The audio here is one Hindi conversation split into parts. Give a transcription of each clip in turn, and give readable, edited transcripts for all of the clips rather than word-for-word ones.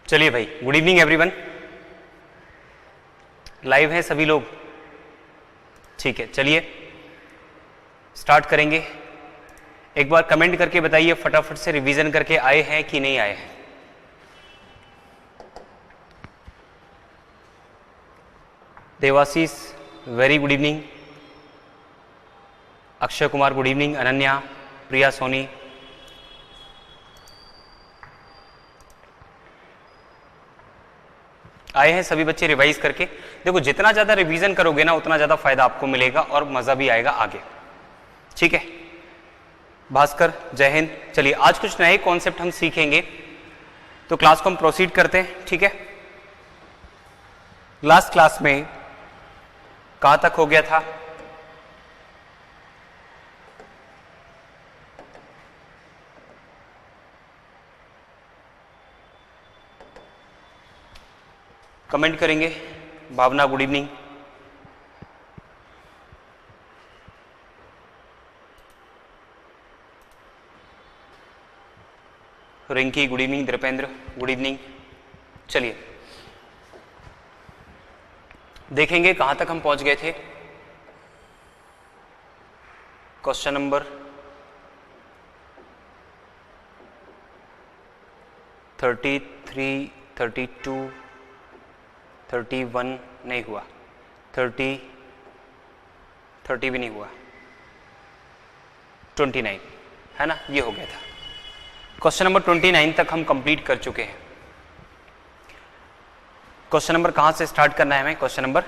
चलिए भाई, गुड इवनिंग एवरीवन। लाइव हैं सभी लोग? ठीक है, चलिए स्टार्ट करेंगे। एक बार कमेंट करके बताइए फटाफट से, रिवीजन करके आए हैं कि नहीं आए हैं। Debashish very good evening, Akshay Kumar good evening, Ananya, Priya Soni, आए हैं सभी बच्चे रिवाइज करके। देखो जितना ज्यादा रिवीजन करोगे ना उतना ज्यादा फायदा आपको मिलेगा और मजा भी आएगा आगे। ठीक है भास्कर, जय हिंद। चलिए आज कुछ नए कॉन्सेप्ट हम सीखेंगे, तो क्लास को हम प्रोसीड करते हैं। ठीक है, लास्ट क्लास में कहां तक हो गया था? कमेंट करेंगे। Bhavna good evening, Rinki good evening, Dipendra good evening. चलिए देखेंगे कहां तक हम पहुंच गए थे। क्वेश्चन नंबर 33, 32, 31 नहीं हुआ, 30 भी नहीं हुआ, 29 है ना, ये हो गया था। क्वेश्चन नंबर 29 तक हम कंप्लीट कर चुके हैं। क्वेश्चन नंबर कहां से स्टार्ट करना है हमें? क्वेश्चन नंबर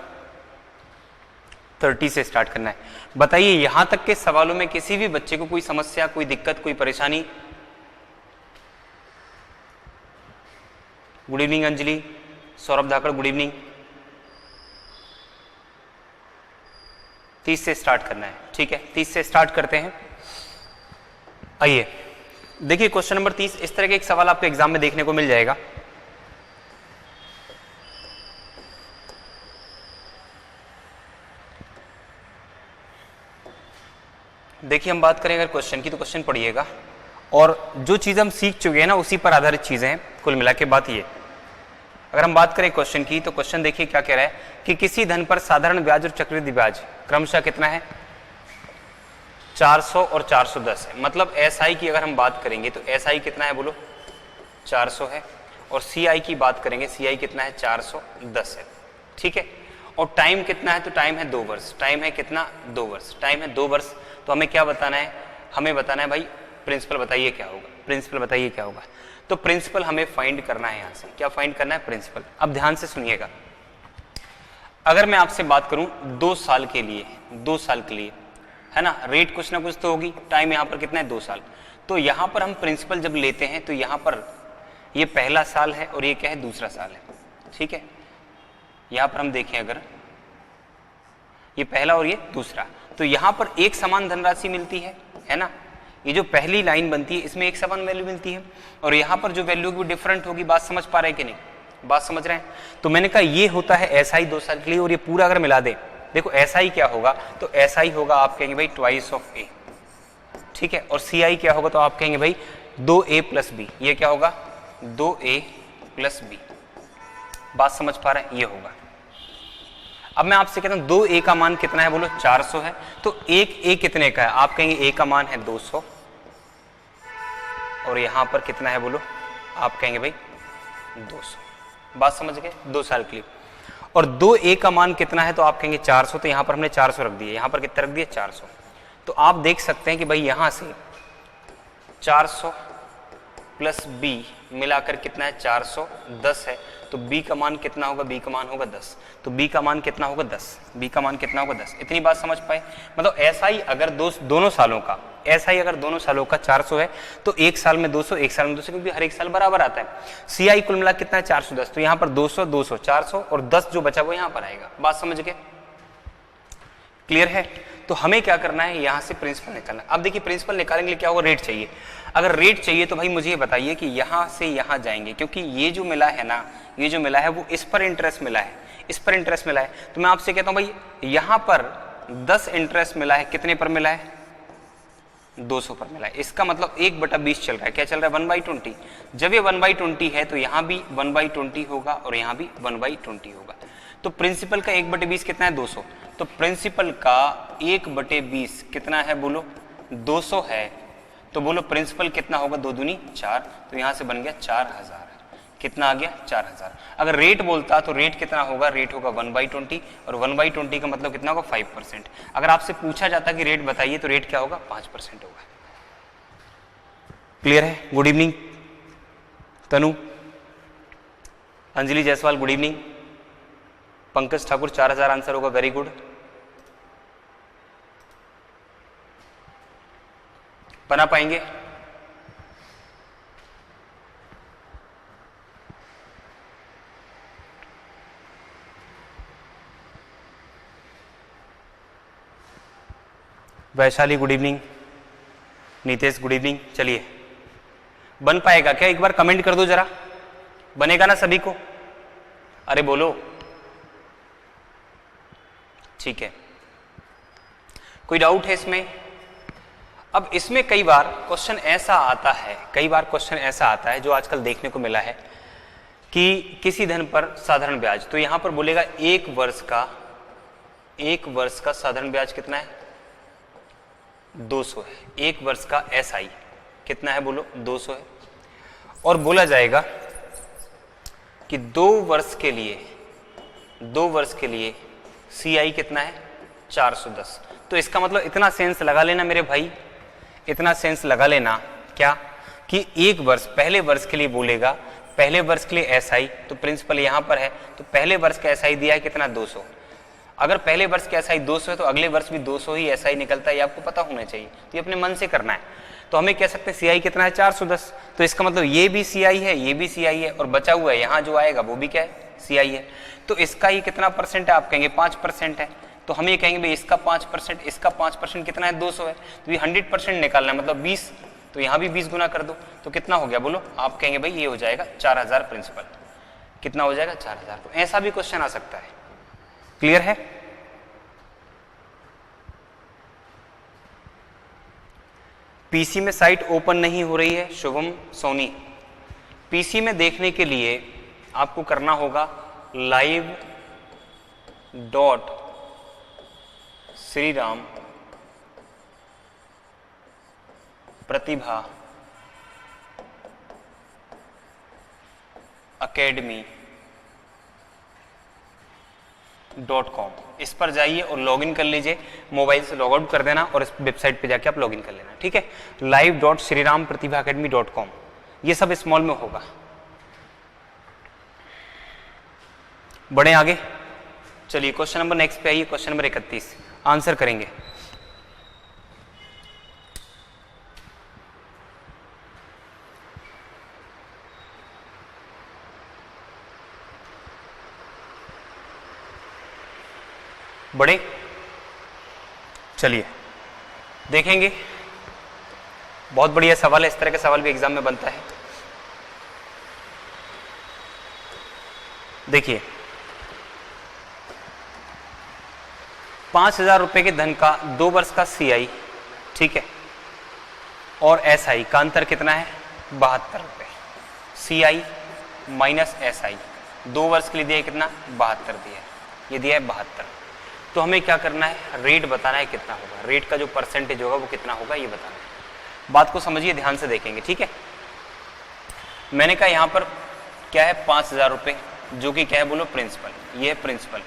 30 से स्टार्ट करना है। बताइए यहां तक के सवालों में किसी भी बच्चे को कोई समस्या, कोई दिक्कत, कोई परेशानी? गुड इवनिंग अंजलि, सौरभ धाकड़ गुड इवनिंग। 30 से स्टार्ट करना है, ठीक है 30 से स्टार्ट करते हैं। आइए देखिए क्वेश्चन नंबर 30, इस तरह के एक सवाल आपको एग्जाम में देखने को मिल जाएगा। देखिए हम बात करें अगर क्वेश्चन की, तो क्वेश्चन पढ़िएगा और जो चीज हम सीख चुके हैं ना उसी पर आधारित चीजें हैं कुल मिला के। बात ये, अगर हम बात करें क्वेश्चन की, तो क्वेश्चन देखिए क्या कह रहा है कि किसी धन पर साधारण ब्याज और चक्रवृद्धि ब्याज क्रमशः कितना है? 400 और 410 है। मतलब एसआई की अगर हम बात करेंगे तो एसआई कितना है बोलो? 400 है। और सीआई की बात करेंगे, सीआई कितना है? 410 है। ठीक है, और टाइम कितना है? तो टाइम है 2 वर्ष। टाइम है कितना? 2 वर्ष। टाइम है 2 वर्ष। तो हमें क्या बताना है? हमें बताना है भाई प्रिंसिपल बताइए क्या होगा। प्रिंसिपल बताइए क्या होगा। तो प्रिंसिपल हमें फाइंड करना है। यहां से क्या फाइंड करना है? प्रिंसिपल। अब ध्यान से सुनिएगा, अगर मैं आपसे बात करूं 2 साल के लिए, 2 साल के लिए है ना, रेट कुछ ना कुछ तो होगी। टाइम यहां पर कितना है? 2 साल। तो यहां पर हम प्रिंसिपल जब लेते हैं तो यहां पर ये पहला साल है और ये क्या है? दूसरा साल है। ठीक है, यहां पर हम देखें अगर ये पहला और ये दूसरा, तो यहां पर एक समान धनराशि मिलती है ना। ये जो पहली लाइन बनती है इसमें एक समान वैल्यू मिलती है और यहां पर जो वैल्यू की डिफरेंट होगी। बात समझ पा रहे हैं कि नहीं? बात समझ रहे हैं? तो मैंने कहा ये होता है एसआई 2 साल के लिए, और ये पूरा अगर मिला दे, देखो एसआई क्या होगा? तो एसआई होगा आप कहेंगे भाई ट्वाइस ऑफ ए। ठीक है, और सीआई क्या होगा? तो आप कहेंगे भाई 2a प्लस बी। ये क्या होगा? 2a plus B. बात समझ पा रहे हैं? ये होगा। अब मैं आपसे कहता हूं 2a का मान कितना है बोलो? 400 है। तो 1a कितने का है? आप कहेंगे a का मान है 200, और यहां पर कितना है बोलो? आप कहेंगे भाई 200। बात समझ गए? 2 साल के लिए। और 2a का मान कितना है? तो आप कहेंगे 400। तो यहां पर हमने 400 रख दिए, यहां पर कितना रख दिए? 400। तो आप देख सकते हैं कि भाई यहां से 400 प्लस b मिलाकर कितना है? 410 है। तो b का मान कितना होगा? b का मान होगा 10। तो b का मान कितना होगा? 10। b का मान कितना होगा? 10। इतनी बात समझ पाए? मतलब एसआई अगर दोनों सालों का, एसआई अगर दोनों सालों का 400 है तो एक साल में 200, एक साल में 200, क्योंकि हर एक साल बराबर आता है। सीआई कुल मिला कितना है? 410। तो यहां पर 200, 200, 400 और 10 जो बचा वो यहां पर आएगा। बात समझ गए? क्लियर है? तो हमें क्या करना है? यहां से प्रिंसिपल निकालना। अब देखिए प्रिंसिपल निकालने के लिए क्या होगा? रेट चाहिए। अगर रेट चाहिए तो भाई मुझे ये बताइए कि यहां से यहां जाएंगे, क्योंकि ये जो मिला है ना, ये जो मिला है वो इस पर इंटरेस्ट मिला है, इस पर इंटरेस्ट मिला है। तो मैं आपसे कहता हूं भाई यहां पर 10 इंटरेस्ट मिला है, कितने पर मिला है? 200 पर मिला है। इसका मतलब 1/20 चल रहा है। क्या चल रहा है? 1/20। जब ये 1/20 है तो यहाँ भी 1/20 होगा और यहाँ भी 1/20 होगा। तो प्रिंसिपल का 1/20 कितना है? 200। तो प्रिंसिपल का 1/20 कितना है बोलो? 200 है। तो बोलो प्रिंसिपल कितना होगा? 2 दूनी 4। तो यहाँ से बन गया 4000। कितना आ गया? 4000। अगर रेट बोलता तो रेट कितना होगा? रेट होगा 1/20 और 1/20 का मतलब कितना होगा? 5%। अगर आपसे पूछा जाता कि रेट बताइए तो रेट क्या होगा? 5% होगा। क्लियर है? Good evening Tanu, Anjali Jaiswal good evening, Pankaj Thakur 4000 answer होगा। Very good. बना पाएंगे? Vaishali good evening, Nitesh good evening. चलिए, बन पाएगा क्या? एक बार कमेंट कर दो जरा, बनेगा ना सभी को? अरे बोलो। ठीक है, कोई डाउट है इसमें? अब इसमें कई बार क्वेश्चन ऐसा आता है, जो आजकल देखने को मिला है कि किसी धन पर साधारण ब्याज, तो यहां पर बोलेगा 1 वर्ष का साधारण ब्याज कितना है? 200 है। 1 वर्ष का एसआई कितना है बोलो? 200 है। और बोला जाएगा कि 2 वर्ष के लिए सीआई कितना है? 410। तो इसका मतलब इतना सेंस लगा लेना मेरे भाई, इतना सेंस लगा लेना क्या कि 1 वर्ष, पहले वर्ष के लिए बोलेगा, पहले वर्ष के लिए एसआई, तो प्रिंसिपल यहां पर है, तो पहले वर्ष का एसआई दिया है कितना? 200। अगर पहले वर्ष का एसआई 200 है तो अगले वर्ष भी 200 ही एसआई निकलता है, ये आपको पता होना चाहिए। तो ये अपने मन से करना है। तो हमें कह सकते हैं सीआई कितना है? 410। तो इसका मतलब ये भी सीआई है, ये भी सीआई है, और बचा हुआ है यहाँ जो आएगा वो भी क्या है? सीआई है। तो इसका ही कितना परसेंट है? आप कहेंगे 5% है। तो हम ये कहेंगे भाई इसका 5%, इसका 5% कितना है? 200 है। तो ये 100% निकालना है, मतलब 20। तो यहाँ भी 20 गुना कर दो, तो कितना हो गया बोलो? आप कहेंगे भाई ये हो जाएगा 4000 प्रिंसिपल। कितना हो जाएगा? 4000। तो ऐसा भी क्वेश्चन आ सकता है। क्लियर है? पीसी में साइट ओपन नहीं हो रही है, शुभम सोनी। पीसी में देखने के लिए आपको करना होगा live.shriram प्रतिभा academy.com, इस पर जाइए और लॉगिन कर लीजिए। मोबाइल से लॉग आउट कर देना और इस वेबसाइट पे जाके आप लॉगिन कर लेना। ठीक है, live.shriram.प्रतिभा.academy.com, ये सब स्मॉल में होगा। बढ़े आगे, चलिए क्वेश्चन नंबर नेक्स्ट पे आइए। क्वेश्चन नंबर 31 आंसर करेंगे। बड़े, चलिए देखेंगे। बहुत बढ़िया सवाल है, इस तरह का सवाल भी एग्जाम में बनता है। देखिए, 5000 रुपए के धन का 2 वर्ष का सीआई, ठीक है, और एसआई का अंतर कितना है? 72 रुपए। सीआई माइनस एसआई 2 वर्ष के लिए दिया है कितना? 72 दिया है, ये दिया है 72। तो हमें क्या करना है? रेट बताना है कितना होगा, रेट का जो परसेंटेज होगा वो कितना होगा ये बताना है। बात को समझिए, ध्यान से देखेंगे। ठीक है, मैंने कहा यहां पर क्या है? 5000 रुपए, जो कि क्या है बोलो? प्रिंसिपल। ये है प्रिंसिपल।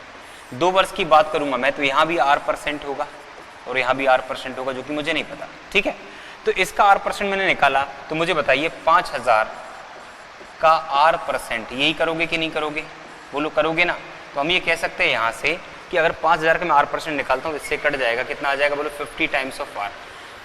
2 वर्ष की बात करूंगा मैं तो यहां भी R% होगा और यहां भी R% होगा, जो कि मुझे नहीं पता। ठीक है, तो इसका R% मैंने निकाला, तो मुझे बताइए 5000 का R% यही करोगे कि नहीं करोगे? बोलो करोगे ना। तो हम ये कह सकते हैं यहां से कि अगर 5000 का मैं R% निकालता हूं, इससे कट जाएगा, कितना आ जाएगा बोलो? 50 टाइम्स ऑफ R।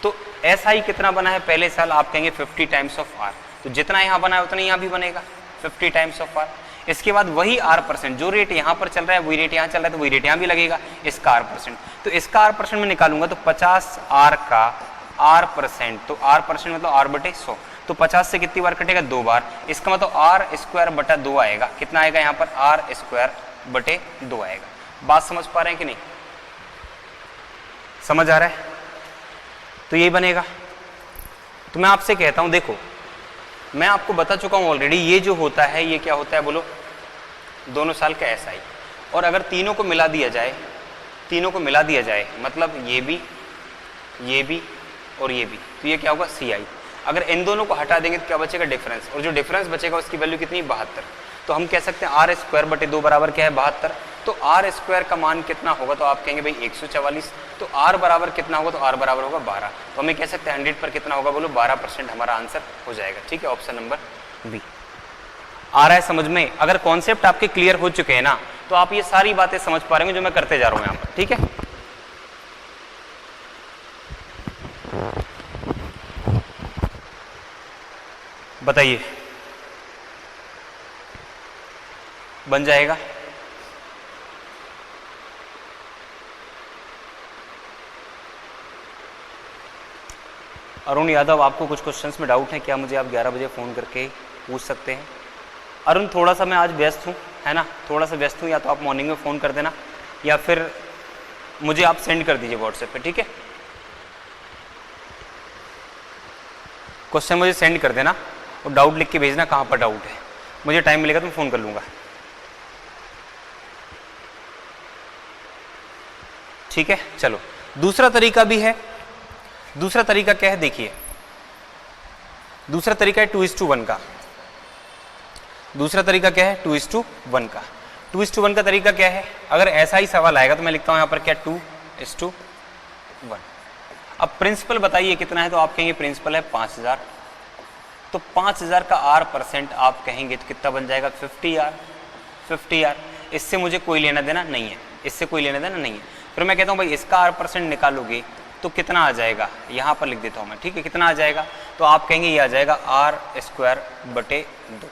तो SI कितना बना है पहले साल? आप कहेंगे 50 टाइम्स ऑफ R। तो जितना यहां बना है उतना यहां भी बनेगा, 50 टाइम्स ऑफ R। इसके बाद वही R%, जो रेट यहां पर चल रहा है वही रेट यहां चल रहा है, तो वही रेट यहां भी लगेगा, इसका R%। तो इसका R% में निकालूंगा तो 50R का R%, तो R% मतलब R/100। तो 50 से कितनी बार कटेगा? 2 बार। इसका मतलब R²/2 आएगा। कितना आएगा यहाँ पर? R²/2 आएगा। बात समझ पा रहे हैं कि नहीं? समझ आ रहा है? तो यही बनेगा। तो मैं आपसे कहता हूं, देखो मैं आपको बता चुका हूं ऑलरेडी, ये जो होता है ये क्या होता है बोलो, दोनों साल का एसआई। और अगर तीनों को मिला दिया जाए, तीनों को मिला दिया जाए मतलब ये भी और ये भी, तो ये क्या होगा सीआई। अगर इन दोनों को हटा देंगे तो क्या बचेगा, डिफरेंस, और जो डिफरेंस बचेगा उसकी वैल्यू कितनी, 72। तो हम कह सकते हैं आर स्क्वायर बटे 2 बराबर क्या है, 72। तो आर स्क्वायर का मान कितना होगा, तो आप कहेंगे भाई 144। तो आर बराबर कितना होगा, तो आर बराबर होगा 12। तो हमें कह सकते हैं 100 पर कितना होगा बोलो, 12% हमारा आंसर हो जाएगा। ठीक है, ऑप्शन नंबर बी। आ रहा है समझ में? अगर कॉन्सेप्ट आपके क्लियर हो चुके हैं ना, तो आप ये सारी बातें समझ पा रहे हैं जो मैं करते जा रहा हूं यहां पर। ठीक है, बताइए, बन जाएगा? अरुण यादव, आपको कुछ क्वेश्चंस में डाउट है क्या, मुझे आप 11 बजे फ़ोन करके पूछ सकते हैं। अरुण थोड़ा सा मैं आज व्यस्त हूँ, है ना, थोड़ा सा व्यस्त हूँ, या तो आप मॉर्निंग में फ़ोन कर देना या फिर मुझे आप सेंड कर दीजिए व्हाट्सएप पे। ठीक है, क्वेश्चन मुझे सेंड कर देना और डाउट लिख के भेजना कहाँ पर डाउट है, मुझे टाइम मिलेगा तो मैं फ़ोन कर लूँगा। ठीक है, चलो दूसरा तरीका भी है। दूसरा तरीका क्या है, देखिए दूसरा तरीका है 2:1 का। दूसरा तरीका क्या है, 2:1 का। 2:1 का तरीका क्या है, अगर ऐसा ही सवाल आएगा तो मैं लिखता हूं यहां पर क्या, 2:1। अब प्रिंसिपल बताइए कितना है, तो आप कहेंगे प्रिंसिपल है 5000। तो 5000 का R% आप कहेंगे तो कितना बन जाएगा, 50R। इससे मुझे कोई लेना देना नहीं है, इससे कोई लेना देना नहीं है। फिर मैं कहता हूं भाई इसका R% निकालोगे तो कितना आ जाएगा, यहां पर लिख देता हूं मैं। ठीक है, कितना आ जाएगा, तो आप कहेंगे ये आ जाएगा R²/2।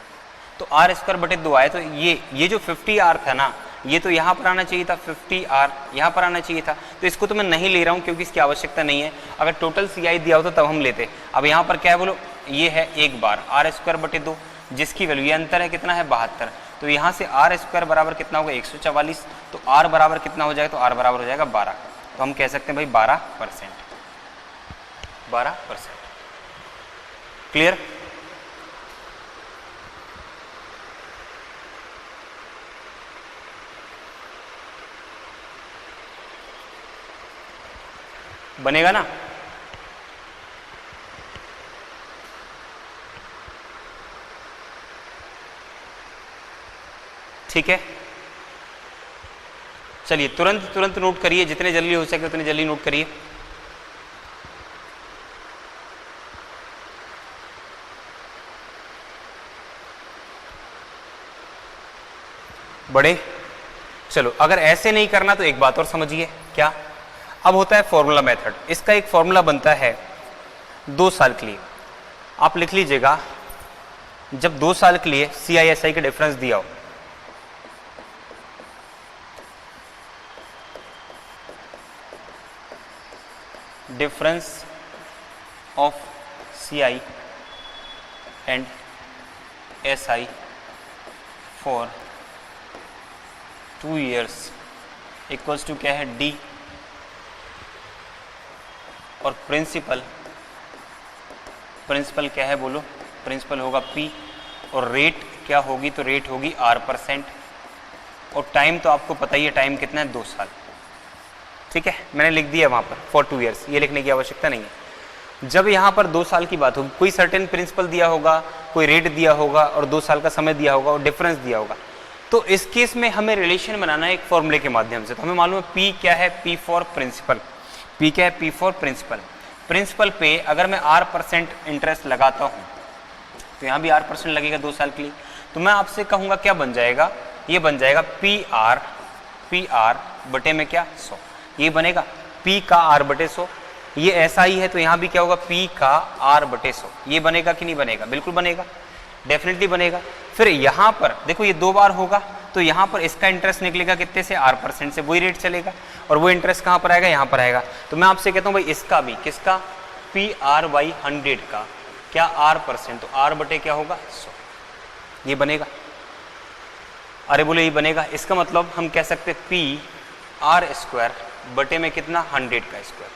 तो R²/2 आए तो ये जो 50R था ना, ये तो यहाँ पर आना चाहिए था, 50R यहाँ पर आना चाहिए था। तो इसको तो मैं नहीं ले रहा हूँ क्योंकि इसकी आवश्यकता नहीं है। अगर टोटल CI दिया होता तब हम लेते। अब यहाँ पर क्या है बोलो, ये है एक बार R²/2, जिसकी वैल्यू, ये अंतर है कितना है, 72। तो यहाँ से R² बराबर कितना होगा, 144। तो R बराबर कितना हो जाएगा, तो R बराबर हो जाएगा 12। तो हम कह सकते हैं भाई 12%। 12%। क्लियर? बनेगा ना? ठीक है, चलिए तुरंत नोट करिए, जितने जल्दी हो सके उतने जल्दी नोट करिए। बड़े, चलो अगर ऐसे नहीं करना तो एक बात और समझिए, क्या, अब होता है फॉर्मूला मेथड। इसका एक फॉर्मूला बनता है 2 साल के लिए। आप लिख लीजिएगा, जब 2 साल के लिए CISI का डिफरेंस दिया हो, difference of CI and SI for 2 years equals to क्या है, D, और प्रिंसिपल क्या है बोलो, प्रिंसिपल होगा P, और रेट क्या होगी, तो रेट होगी R%, और टाइम तो आपको पता ही है, टाइम कितना है, 2 साल। ठीक है, मैंने लिख दिया वहाँ पर फॉर 2 years, ये लिखने की आवश्यकता नहीं है। जब यहाँ पर 2 साल की बात होगी, कोई सर्टेन प्रिंसिपल दिया होगा, कोई रेट दिया होगा और 2 साल का समय दिया होगा और डिफरेंस दिया होगा, तो इस केस में हमें रिलेशन बनाना है एक फॉर्मूले के माध्यम से। तो हमें मालूम है P क्या है, P फॉर प्रिंसिपल। P क्या है, P फॉर प्रिंसिपल। प्रिंसिपल पे अगर मैं R% इंटरेस्ट लगाता हूँ तो यहाँ भी R% लगेगा 2 साल के लिए। तो मैं आपसे कहूँगा क्या बन जाएगा, ये बन जाएगा PR बटे में क्या, 100। ये बनेगा P का R/100। ये ऐसा ही है तो यहाँ भी क्या होगा, P का R/100। ये बनेगा कि नहीं बनेगा, बिल्कुल बनेगा, डेफिनेटली बनेगा। फिर यहाँ पर देखो ये 2 बार होगा, तो यहाँ पर इसका इंटरेस्ट निकलेगा कितने से, R% से, वही रेट चलेगा, और वो इंटरेस्ट कहाँ पर आएगा, यहाँ पर आएगा। तो मैं आपसे कहता हूँ भाई इसका भी, किसका, PR/100 का क्या, R%, तो R बटे क्या होगा, 100। ये बनेगा, अरे बोले ये बनेगा। इसका मतलब हम कह सकते PR² बटे में कितना, 100 का स्क्वायर।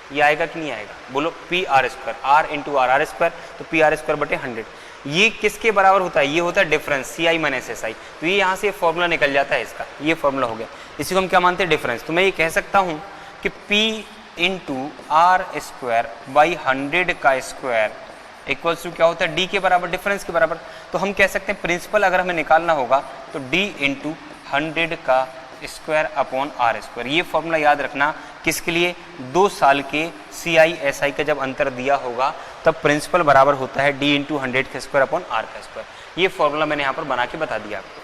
ये आएगा कि नहीं आएगा, बोलो P R square, R into R, R square, तो पी आर स्क्वायर बटे 100। ये किसके बराबर होता है, ये होता है difference C I minus S I. तो ये यहाँ से फॉर्मूला निकल जाता है इसका, ये फॉर्मूला हो गया। इसी को हम क्या मानते हैं, डिफरेंस। तो मैं ये कह सकता हूँ कि P into R square by 100 का स्क्वायर इक्वल्स टू क्या होता है, डी के बराबर, डिफरेंस के बराबर। तो हम कह सकते हैं प्रिंसिपल अगर हमें निकालना होगा तो डी इंटू 100 का स्क्वायर अपॉन आर स्क्वायर। ये फॉर्मूला याद रखना किसके लिए, 2 साल के सी आई एस आई का जब अंतर दिया होगा तब प्रिंसिपल बराबर होता है डी इंटू 100 का स्क्वायर अपॉन आर का स्क्वायर। ये फॉर्मूला मैंने यहाँ पर बना के बता दिया आपको।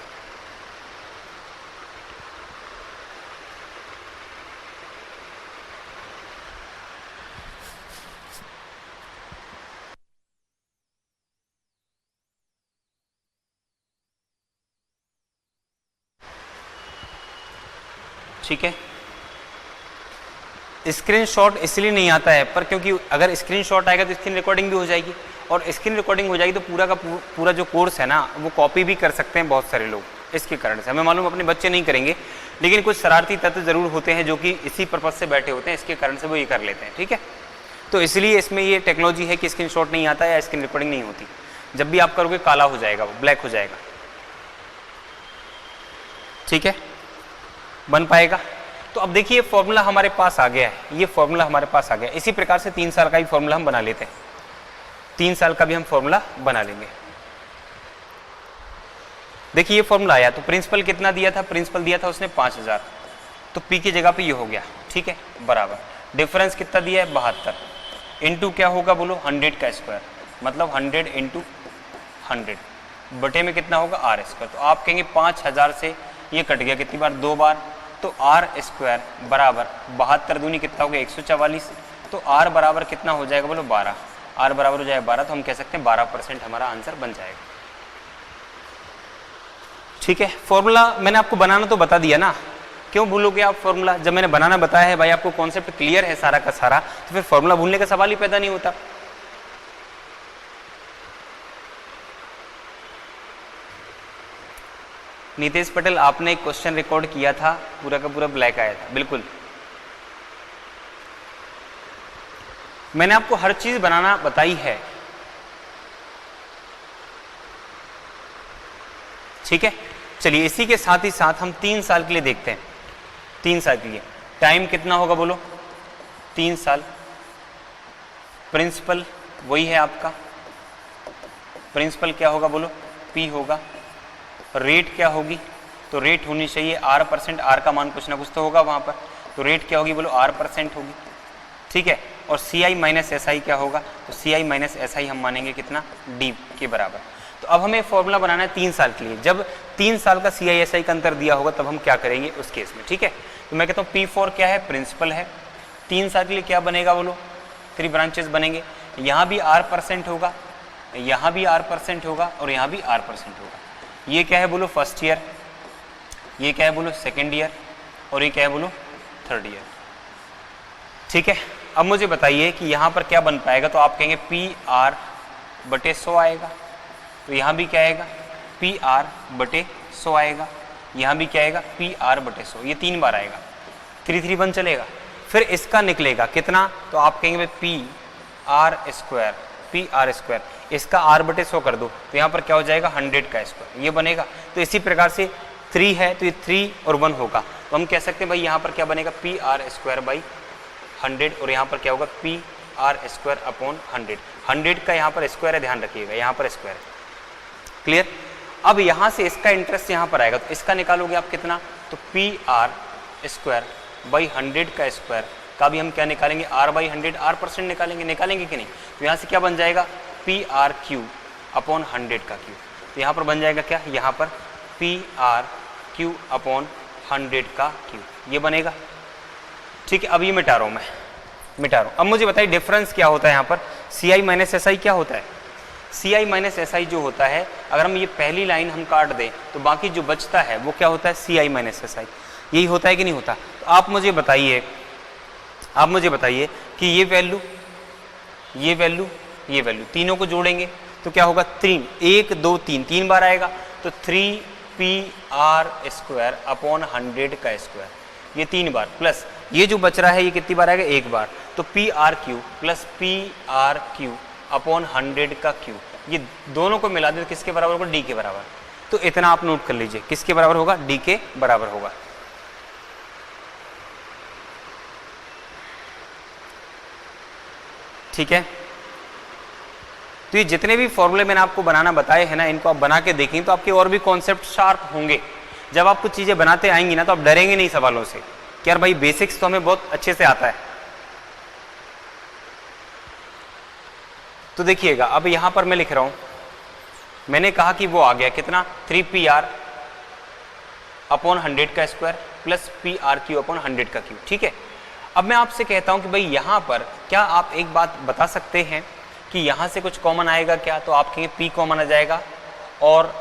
ठीक है, स्क्रीनशॉट इसलिए नहीं आता है पर क्योंकि अगर स्क्रीनशॉट आएगा तो स्क्रीन रिकॉर्डिंग भी हो जाएगी, और स्क्रीन रिकॉर्डिंग हो जाएगी तो पूरा का पूरा जो कोर्स है ना वो कॉपी भी कर सकते हैं बहुत सारे लोग। इसके कारण से हमें मालूम अपने बच्चे नहीं करेंगे, लेकिन कुछ शरारती तत्व जरूर होते हैं जो कि इसी पर्पज से बैठे होते हैं, इसके कारण से वो ये कर लेते हैं। ठीक है, तो इसलिए इसमें ये टेक्नोलॉजी है कि स्क्रीनशॉट नहीं आता है या स्क्रीन रिकॉर्डिंग नहीं होती। जब भी आप करोगे काला हो जाएगा, वो ब्लैक हो जाएगा। ठीक है, बन पाएगा। तो अब देखिए फॉर्मूला हमारे पास आ गया है, ये फॉर्मूला हमारे पास आ गया। इसी प्रकार से 3 साल का भी फॉर्मूला हम बना लेते हैं, 3 साल का भी हम फॉर्मूला बना लेंगे। देखिए ये फॉर्मूला आया, तो प्रिंसिपल कितना दिया था, प्रिंसिपल दिया था उसने 5000, तो पी की जगह पे ये हो गया। ठीक है, बराबर डिफरेंस कितना दिया है 72, इंटू क्या होगा बोलो 100 का स्क्वायर, मतलब 100 इंटू 100 बटे में कितना होगा आर स्क्वायर। तो आप कहेंगे 5000 से ये कट गया कितनी बार, 2 बार, तो आर स्क्वायर बराबर 72 दूनी कितना हो गया 144, तो आर बराबर कितना हो जाएगा बोलो 12, आर बराबर हो जाएगा 12, तो हम कह सकते हैं 12% हमारा आंसर बन जाएगा। ठीक है, फॉर्मूला मैंने आपको बनाना तो बता दिया ना, क्यों भूलोगे आप फॉर्मूला, जब मैंने बनाना बताया है भाई आपको कॉन्सेप्ट क्लियर है सारा का सारा, तो फिर फॉर्मूला भूलने का सवाल ही पैदा नहीं होता। नीतीश पटेल आपने एक क्वेश्चन रिकॉर्ड किया था, पूरा का पूरा ब्लैक आया था, बिल्कुल मैंने आपको हर चीज बनाना बताई है। ठीक है, चलिए इसी के साथ ही साथ हम 3 साल के लिए देखते हैं। 3 साल के लिए टाइम कितना होगा बोलो, 3 साल। प्रिंसिपल वही है आपका, प्रिंसिपल क्या होगा बोलो, पी होगा। रेट क्या होगी, तो रेट होनी चाहिए R%, आर का मान कुछ ना कुछ तो होगा वहां पर, तो रेट क्या होगी बोलो R% होगी। ठीक है, और सी आई माइनस एस आई क्या होगा, तो सी आई माइनस एस आई हम मानेंगे कितना, डी के बराबर। तो अब हमें फॉर्मूला बनाना है 3 साल के लिए, जब 3 साल का सी आई एस आई का अंतर दिया होगा तब हम क्या करेंगे उस केस में। ठीक है, तो मैं कहता हूँ P4 क्या है, प्रिंसिपल है। 3 साल के लिए क्या बनेगा बोलो, 3 ब्रांचेस बनेंगे, यहाँ भी R% होगा, यहाँ भी R% होगा, और यहाँ भी R% होगा। ये क्या है बोलो फर्स्ट ईयर, ये क्या है बोलो सेकेंड ईयर, और ये क्या है बोलो थर्ड ईयर। ठीक है, अब मुझे बताइए कि यहाँ पर क्या बन पाएगा, तो आप कहेंगे PR बटे 100 आएगा, तो यहाँ भी क्या आएगा PR बटे 100 आएगा, यहाँ भी क्या आएगा PR बटे 100, ये 3 बार आएगा, 3 3 1 चलेगा। फिर इसका निकलेगा कितना, तो आप कहेंगे PR स्क्वायर, इसका R बटे 100 कर दो, तो यहाँ पर क्या हो जाएगा 100 का स्क्वायर, ये बनेगा। तो इसी प्रकार से 3 है तो ये 3 और 1 होगा, तो हम कह सकते हैं भाई यहाँ पर क्या बनेगा PR स्क्वायर बाई 100, और यहाँ पर क्या होगा PR स्क्वायर अपॉन 100। 100 का यहाँ पर स्क्वायर है, ध्यान रखिएगा यहाँ पर स्क्वायर है। क्लियर, अब यहाँ से इसका इंटरेस्ट यहाँ पर आएगा, तो इसका निकालोगे आप कितना, तो PR स्क्वायर बाई 100 का स्क्वायर का भी हम क्या निकालेंगे R बाई 100, R% निकालेंगे कि नहीं। तो यहाँ से क्या बन जाएगा PR³ अपॉन 100 का क्यू, तो यहाँ पर बन जाएगा क्या, यहाँ पर PR³ अपॉन 100 का क्यू, ये बनेगा। ठीक है, अब ये मिटा रहा हूँ मैं, मिटा रहा हूँ। अब मुझे बताइए डिफरेंस क्या होता है यहाँ पर, CI माइनस SI क्या होता है। CI माइनस SI जो होता है, अगर हम ये पहली लाइन हम काट दें तो बाकी जो बचता है वो क्या होता है CI माइनस SI, यही होता है कि नहीं होता। तो आप मुझे बताइए कि ये वैल्यू, ये वैल्यू, ये वैल्यू तीनों को जोड़ेंगे तो क्या होगा 3, 1 2 3, 3 बार आएगा, तो 3PR स्क्वायर अपॉन 100 का स्क्वायर, ये 3 बार, प्लस ये जो बच रहा है ये कितनी बार आएगा, 1 बार। तो P are Q plus P R Q upon 100 का क्यू, ये दोनों को मिला दे तो किसके बराबर होगा, डी के बराबर। तो इतना आप नोट कर लीजिए, किसके बराबर होगा, डी के बराबर होगा। ठीक है, तो ये जितने भी फॉर्मूले मैंने आपको बनाना बताए हैं ना, इनको आप बना के देखें तो आपके और भी कॉन्सेप्ट शार्प होंगे। जब आप कुछ चीजें बनाते आएंगी ना तो आप डरेंगे नहीं सवालों से कि यार भाई बेसिक्स तो हमें बहुत अच्छे से आता है। तो देखिएगा, अब यहां पर मैं लिख रहा हूं, मैंने कहा कि वो आ गया कितना, 3pr अपॉन 100 का square plus pr Q upon 100 का क्यू। ठीक है, अब मैं आपसे कहता हूं कि भाई यहां पर क्या आप एक बात बता सकते हैं कि यहां से कुछ कॉमन आएगा क्या, तो आप कहेंगे p कॉमन आ जाएगा और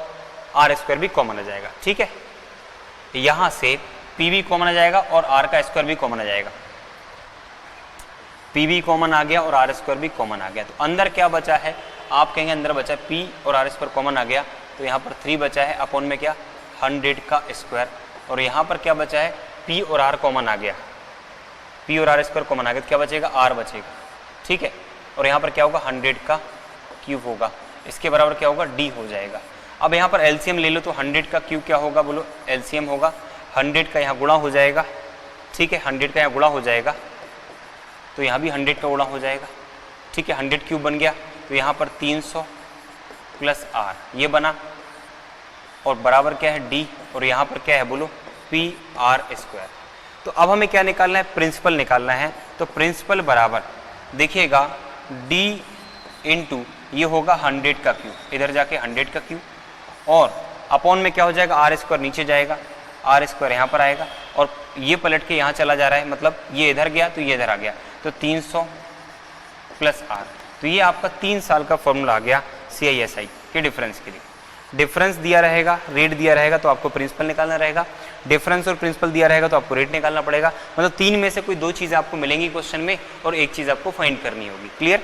r स्क्वायर भी कॉमन आ जाएगा। ठीक है, यहां से p भी कॉमन आ जाएगा और r का स्क्वायर भी कॉमन आ जाएगा, p भी कॉमन आ गया और r स्क्वायर भी कॉमन आ गया। तो अंदर क्या बचा है, आप कहेंगे अंदर बचा है p और r स्क्वायर कॉमन आ गया, तो यहाँ पर 3 बचा है अपॉन में क्या 100 का स्क्वायर, और यहाँ पर क्या बचा है p और r कॉमन आ गया, p और r स्क्वायर कॉमन आ गया, तो क्या बचेगा r बचेगा। ठीक है, और यहाँ पर क्या होगा 100 का क्यूब होगा, इसके बराबर क्या होगा d हो जाएगा। अब यहाँ पर एलसीएम ले लो तो 100 का क्यूब क्या होगा, बोलो एलसीएम होगा 100 का यहाँ गुणा हो जाएगा। ठीक है, 100 का यहाँ गुणा हो जाएगा तो यहाँ भी 100 का गुणा हो जाएगा। ठीक है, 100 क्यूब बन गया तो यहाँ पर 300 प्लस r ये बना, और बराबर क्या है d, और यहाँ पर क्या है बोलो pr स्क्वायर। तो अब हमें क्या निकालना है, प्रिंसिपल निकालना है। तो प्रिंसिपल बराबर देखिएगा d इंटू ये होगा 100 का क्यूब, इधर जाके 100 का क्यूब, और अपॉन में क्या हो जाएगा r स्क्वायर नीचे जाएगा, r स्क्वायर यहाँ पर आएगा, और ये पलट के यहाँ चला जा रहा है, मतलब ये इधर गया तो ये इधर आ गया, तो 300 प्लस r। तो ये आपका 3 साल का फॉर्मूला आ गया CISI के डिफरेंस के लिए। डिफरेंस दिया रहेगा, रेट दिया रहेगा तो आपको प्रिंसिपल निकालना रहेगा, डिफरेंस और प्रिंसिपल दिया रहेगा तो आपको रेट निकालना पड़ेगा। मतलब 3 में से कोई 2 चीज़ें आपको मिलेंगी क्वेश्चन में और 1 चीज़ आपको फाइंड करनी होगी। क्लियर?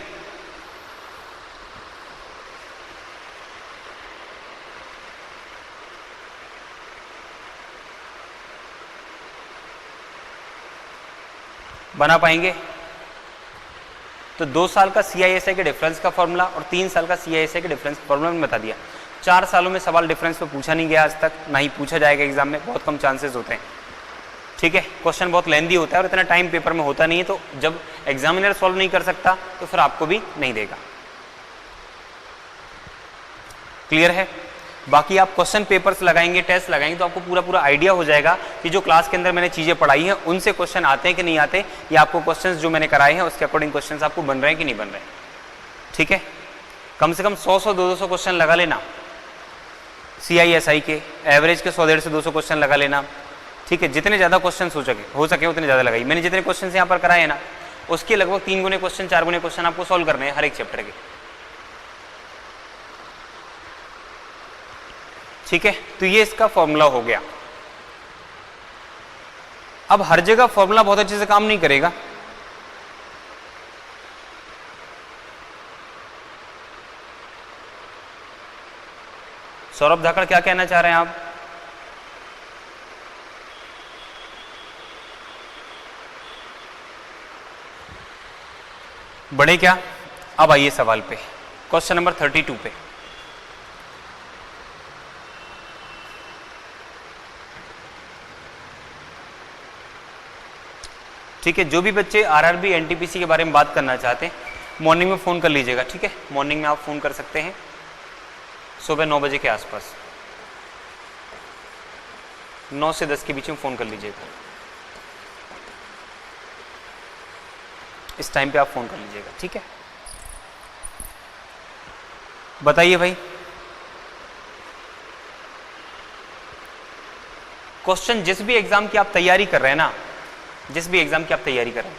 बना पाएंगे? तो 2 साल का CISI के डिफरेंस का फॉर्मूला और 3 साल का CISI के डिफरेंस का फॉर्मूला मैंने बता दिया। 4 सालों में सवाल डिफरेंस पे पूछा नहीं गया आज तक, ना ही पूछा जाएगा एग्जाम में, बहुत कम चांसेस होते हैं। ठीक है, क्वेश्चन बहुत लेंदी होता है और इतना टाइम पेपर में होता नहीं है, तो जब एग्जामिनर सॉल्व नहीं कर सकता तो फिर आपको भी नहीं देगा। क्लियर है? बाकी आप क्वेश्चन पेपर्स लगाएंगे, टेस्ट लगाएंगे तो आपको पूरा पूरा आइडिया हो जाएगा कि जो क्लास के अंदर मैंने चीजें पढ़ाई हैं उनसे क्वेश्चन आते हैं कि नहीं आते, या आपको क्वेश्चंस जो मैंने कराए हैं उसके अकॉर्डिंग क्वेश्चंस आपको बन रहे हैं कि नहीं बन रहे। ठीक है, कम से कम 100-200 क्वेश्चन लगा लेना CISI के, एवरेज के 100-150 200 क्वेश्चन लगा लेना। ठीक है, जितने ज़्यादा क्वेश्चन हो सके उतने ज़्यादा लगाइए। मैंने जितने क्वेश्चन यहाँ पर कराए हैं ना, उसके लगभग 3 गुने क्वेश्चन 4 गुने क्वेश्चन आपको सॉल्व करने हैं हर एक चैप्टर के। ठीक है, तो ये इसका फॉर्मूला हो गया। अब हर जगह फॉर्मूला बहुत अच्छे से काम नहीं करेगा। सौरभ धाकड़ क्या कहना चाह रहे हैं आप? बड़े क्या? अब आइए सवाल पे, क्वेश्चन नंबर 32 पे। ठीक है, जो भी बच्चे RRB NTPC के बारे में बात करना चाहते हैं मॉर्निंग में फ़ोन कर लीजिएगा। ठीक है, मॉर्निंग में आप फ़ोन कर सकते हैं सुबह 9 बजे के आसपास, 9 से 10 के बीच में फ़ोन कर लीजिएगा। इस टाइम पे आप फ़ोन कर लीजिएगा। ठीक है, बताइए भाई। क्वेश्चन जिस भी एग्ज़ाम की आप तैयारी कर रहे हैं ना, जिस भी एग्ज़ाम की आप तैयारी कर रहे हैं,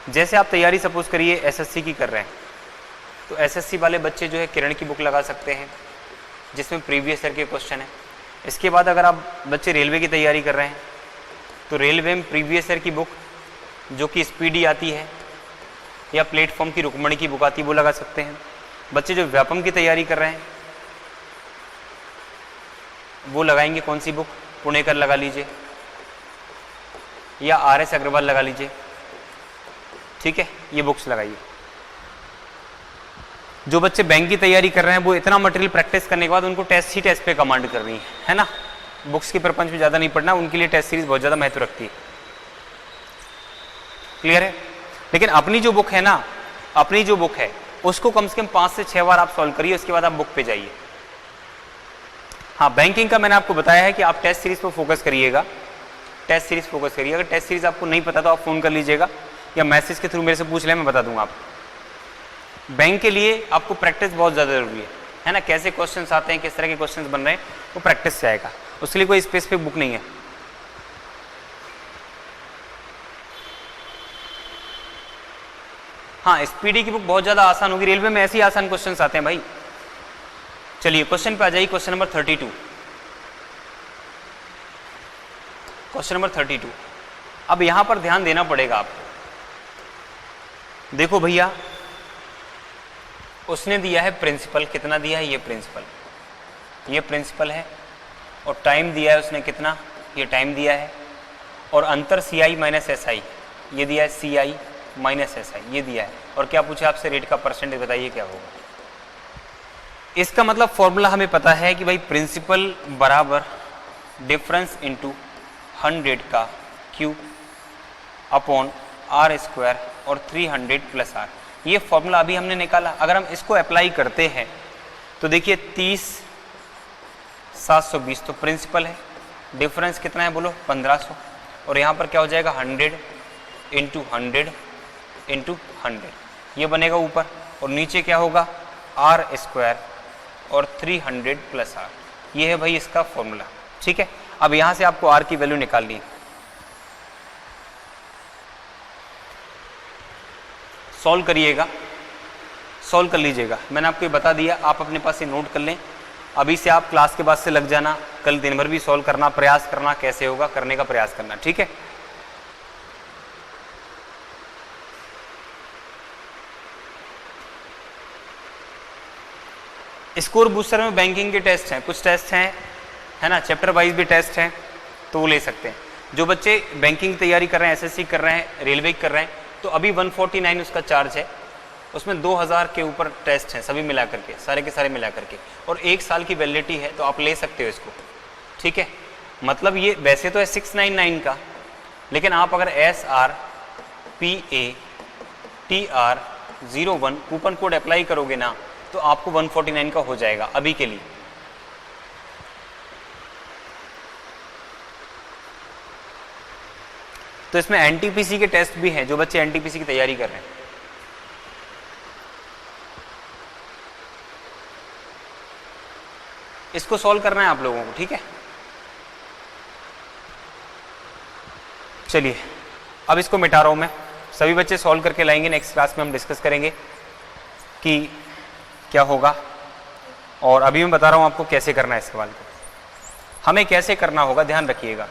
जैसे आप तैयारी सपोज करिए SSC की कर रहे हैं, तो SSC वाले बच्चे जो है किरण की बुक लगा सकते हैं जिसमें प्रीवियस ईयर के क्वेश्चन है। इसके बाद अगर आप बच्चे रेलवे की तैयारी कर रहे हैं तो रेलवे में प्रीवियस ईयर की बुक जो कि स्पीडी आती है या प्लेटफॉर्म की रुक्मणी की बुक आती है वो लगा सकते हैं। बच्चे जो व्यापम की तैयारी कर रहे हैं वो लगाएंगे कौन सी बुक, पुणेकर लगा लीजिए, या RS अग्रवाल लगा लीजिए, ठीक है, ये बुक्स लगाइए। जो बच्चे बैंक की तैयारी कर रहे हैं वो इतना मटेरियल प्रैक्टिस करने के बाद उनको टेस्ट ही टेस्ट पे कमांड करनी है ना, बुक्स के प्रपंच में ज़्यादा नहीं पढ़ना, उनके लिए टेस्ट सीरीज बहुत ज़्यादा महत्व रखती है। क्लियर है? लेकिन अपनी जो बुक है ना, अपनी जो बुक है उसको कम से कम 5 से 6 बार आप सॉल्व करिए, उसके बाद आप बुक पे जाइए। हाँ, बैंकिंग का मैंने आपको बताया है कि आप टेस्ट सीरीज पर फोकस करिएगा, टेस्ट सीरीज फोकस करिए। अगर टेस्ट सीरीज आपको नहीं पता तो आप फ़ोन कर लीजिएगा या मैसेज के थ्रू मेरे से पूछ लें, मैं बता दूंगा आपको। बैंक के लिए आपको प्रैक्टिस बहुत ज़्यादा जरूरी है ना, कैसे क्वेश्चंस आते हैं, किस तरह के क्वेश्चंस बन रहे हैं, वो प्रैक्टिस से आएगा, उसके लिए कोई स्पेसिफिक बुक नहीं है। हाँ, स्पीडी की बुक बहुत ज़्यादा आसान होगी, रेलवे में ऐसे ही आसान क्वेश्चंस आते हैं भाई। चलिए क्वेश्चन पे आ जाइए, क्वेश्चन नंबर 32। Question number 32। अब यहां पर ध्यान देना पड़ेगा आपको। देखो भैया, उसने दिया है प्रिंसिपल, कितना दिया है, ये प्रिंसिपल, ये प्रिंसिपल है, और टाइम दिया है उसने कितना, ये टाइम दिया है, और अंतर CI माइनस SI ये दिया है, CI माइनस SI ये दिया है, और क्या पूछा आपसे, रेट का परसेंटेज बताइए क्या होगा। इसका मतलब फॉर्मूला हमें पता है कि भाई प्रिंसिपल बराबर डिफरेंस इनटू 100 का क्यूब अपॉन R स्क्वायर और 300 प्लस R, ये फॉर्मूला अभी हमने निकाला। अगर हम इसको अप्लाई करते हैं तो देखिए 30,720 तो प्रिंसिपल है, डिफरेंस कितना है बोलो 1500, और यहाँ पर क्या हो जाएगा 100 इंटू 100 इंटू 100, ये बनेगा ऊपर, और नीचे क्या होगा R स्क्वायर और 300 प्लस R, ये है भाई इसका फॉर्मूला। ठीक है, अब यहाँ से आपको R की वैल्यू निकालनी है, सॉल्व करिएगा, सॉल्व कर लीजिएगा। मैंने आपको ये बता दिया, आप अपने पास ये नोट कर लें, अभी से आप क्लास के बाद से लग जाना, कल दिन भर भी सॉल्व करना, प्रयास करना, कैसे होगा करने का प्रयास करना। ठीक है, स्कोर बूस्टर में बैंकिंग के टेस्ट हैं, कुछ टेस्ट हैं है ना, चैप्टर वाइज भी टेस्ट हैं, तो वो ले सकते हैं। जो बच्चे बैंकिंग की तैयारी कर रहे हैं, SSC कर रहे हैं, रेलवे कर रहे हैं, तो अभी 149 उसका चार्ज है, उसमें 2000 के ऊपर टेस्ट हैं सभी मिला करके, सारे के सारे मिला करके, और 1 साल की वैलिडिटी है, तो आप ले सकते हो इसको। ठीक है, मतलब ये वैसे तो है 699 का, लेकिन आप अगर SRPATR01 कूपन कोड अप्लाई करोगे ना, तो आपको 149 का हो जाएगा अभी के लिए। तो इसमें NTPC के टेस्ट भी हैं, जो बच्चे NTPC की तैयारी कर रहे हैं। इसको सॉल्व करना है आप लोगों को। ठीक है, चलिए अब इसको मिटा रहा हूं मैं, सभी बच्चे सॉल्व करके लाएंगे, नेक्स्ट क्लास में हम डिस्कस करेंगे कि क्या होगा, और अभी मैं बता रहा हूं आपको कैसे करना है इस सवाल को। हमें कैसे करना होगा ध्यान रखिएगा।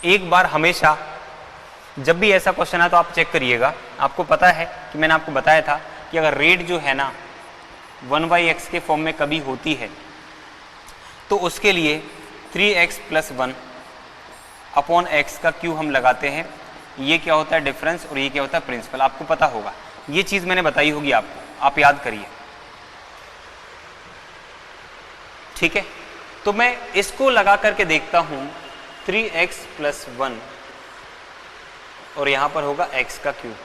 एक बार हमेशा जब भी ऐसा क्वेश्चन है तो आप चेक करिएगा, आपको पता है कि मैंने आपको बताया था कि अगर रेट जो है ना 1/x के फॉर्म में कभी होती है, तो उसके लिए 3x + 1 अपॉन x का क्यू हम लगाते हैं। ये क्या होता है डिफरेंस, और ये क्या होता है प्रिंसिपल, आपको पता होगा, ये चीज़ मैंने बताई होगी आपको, आप याद करिए। ठीक है, तो मैं इसको लगा करके देखता हूं, 3x + 1 और यहां पर होगा x का क्यूब,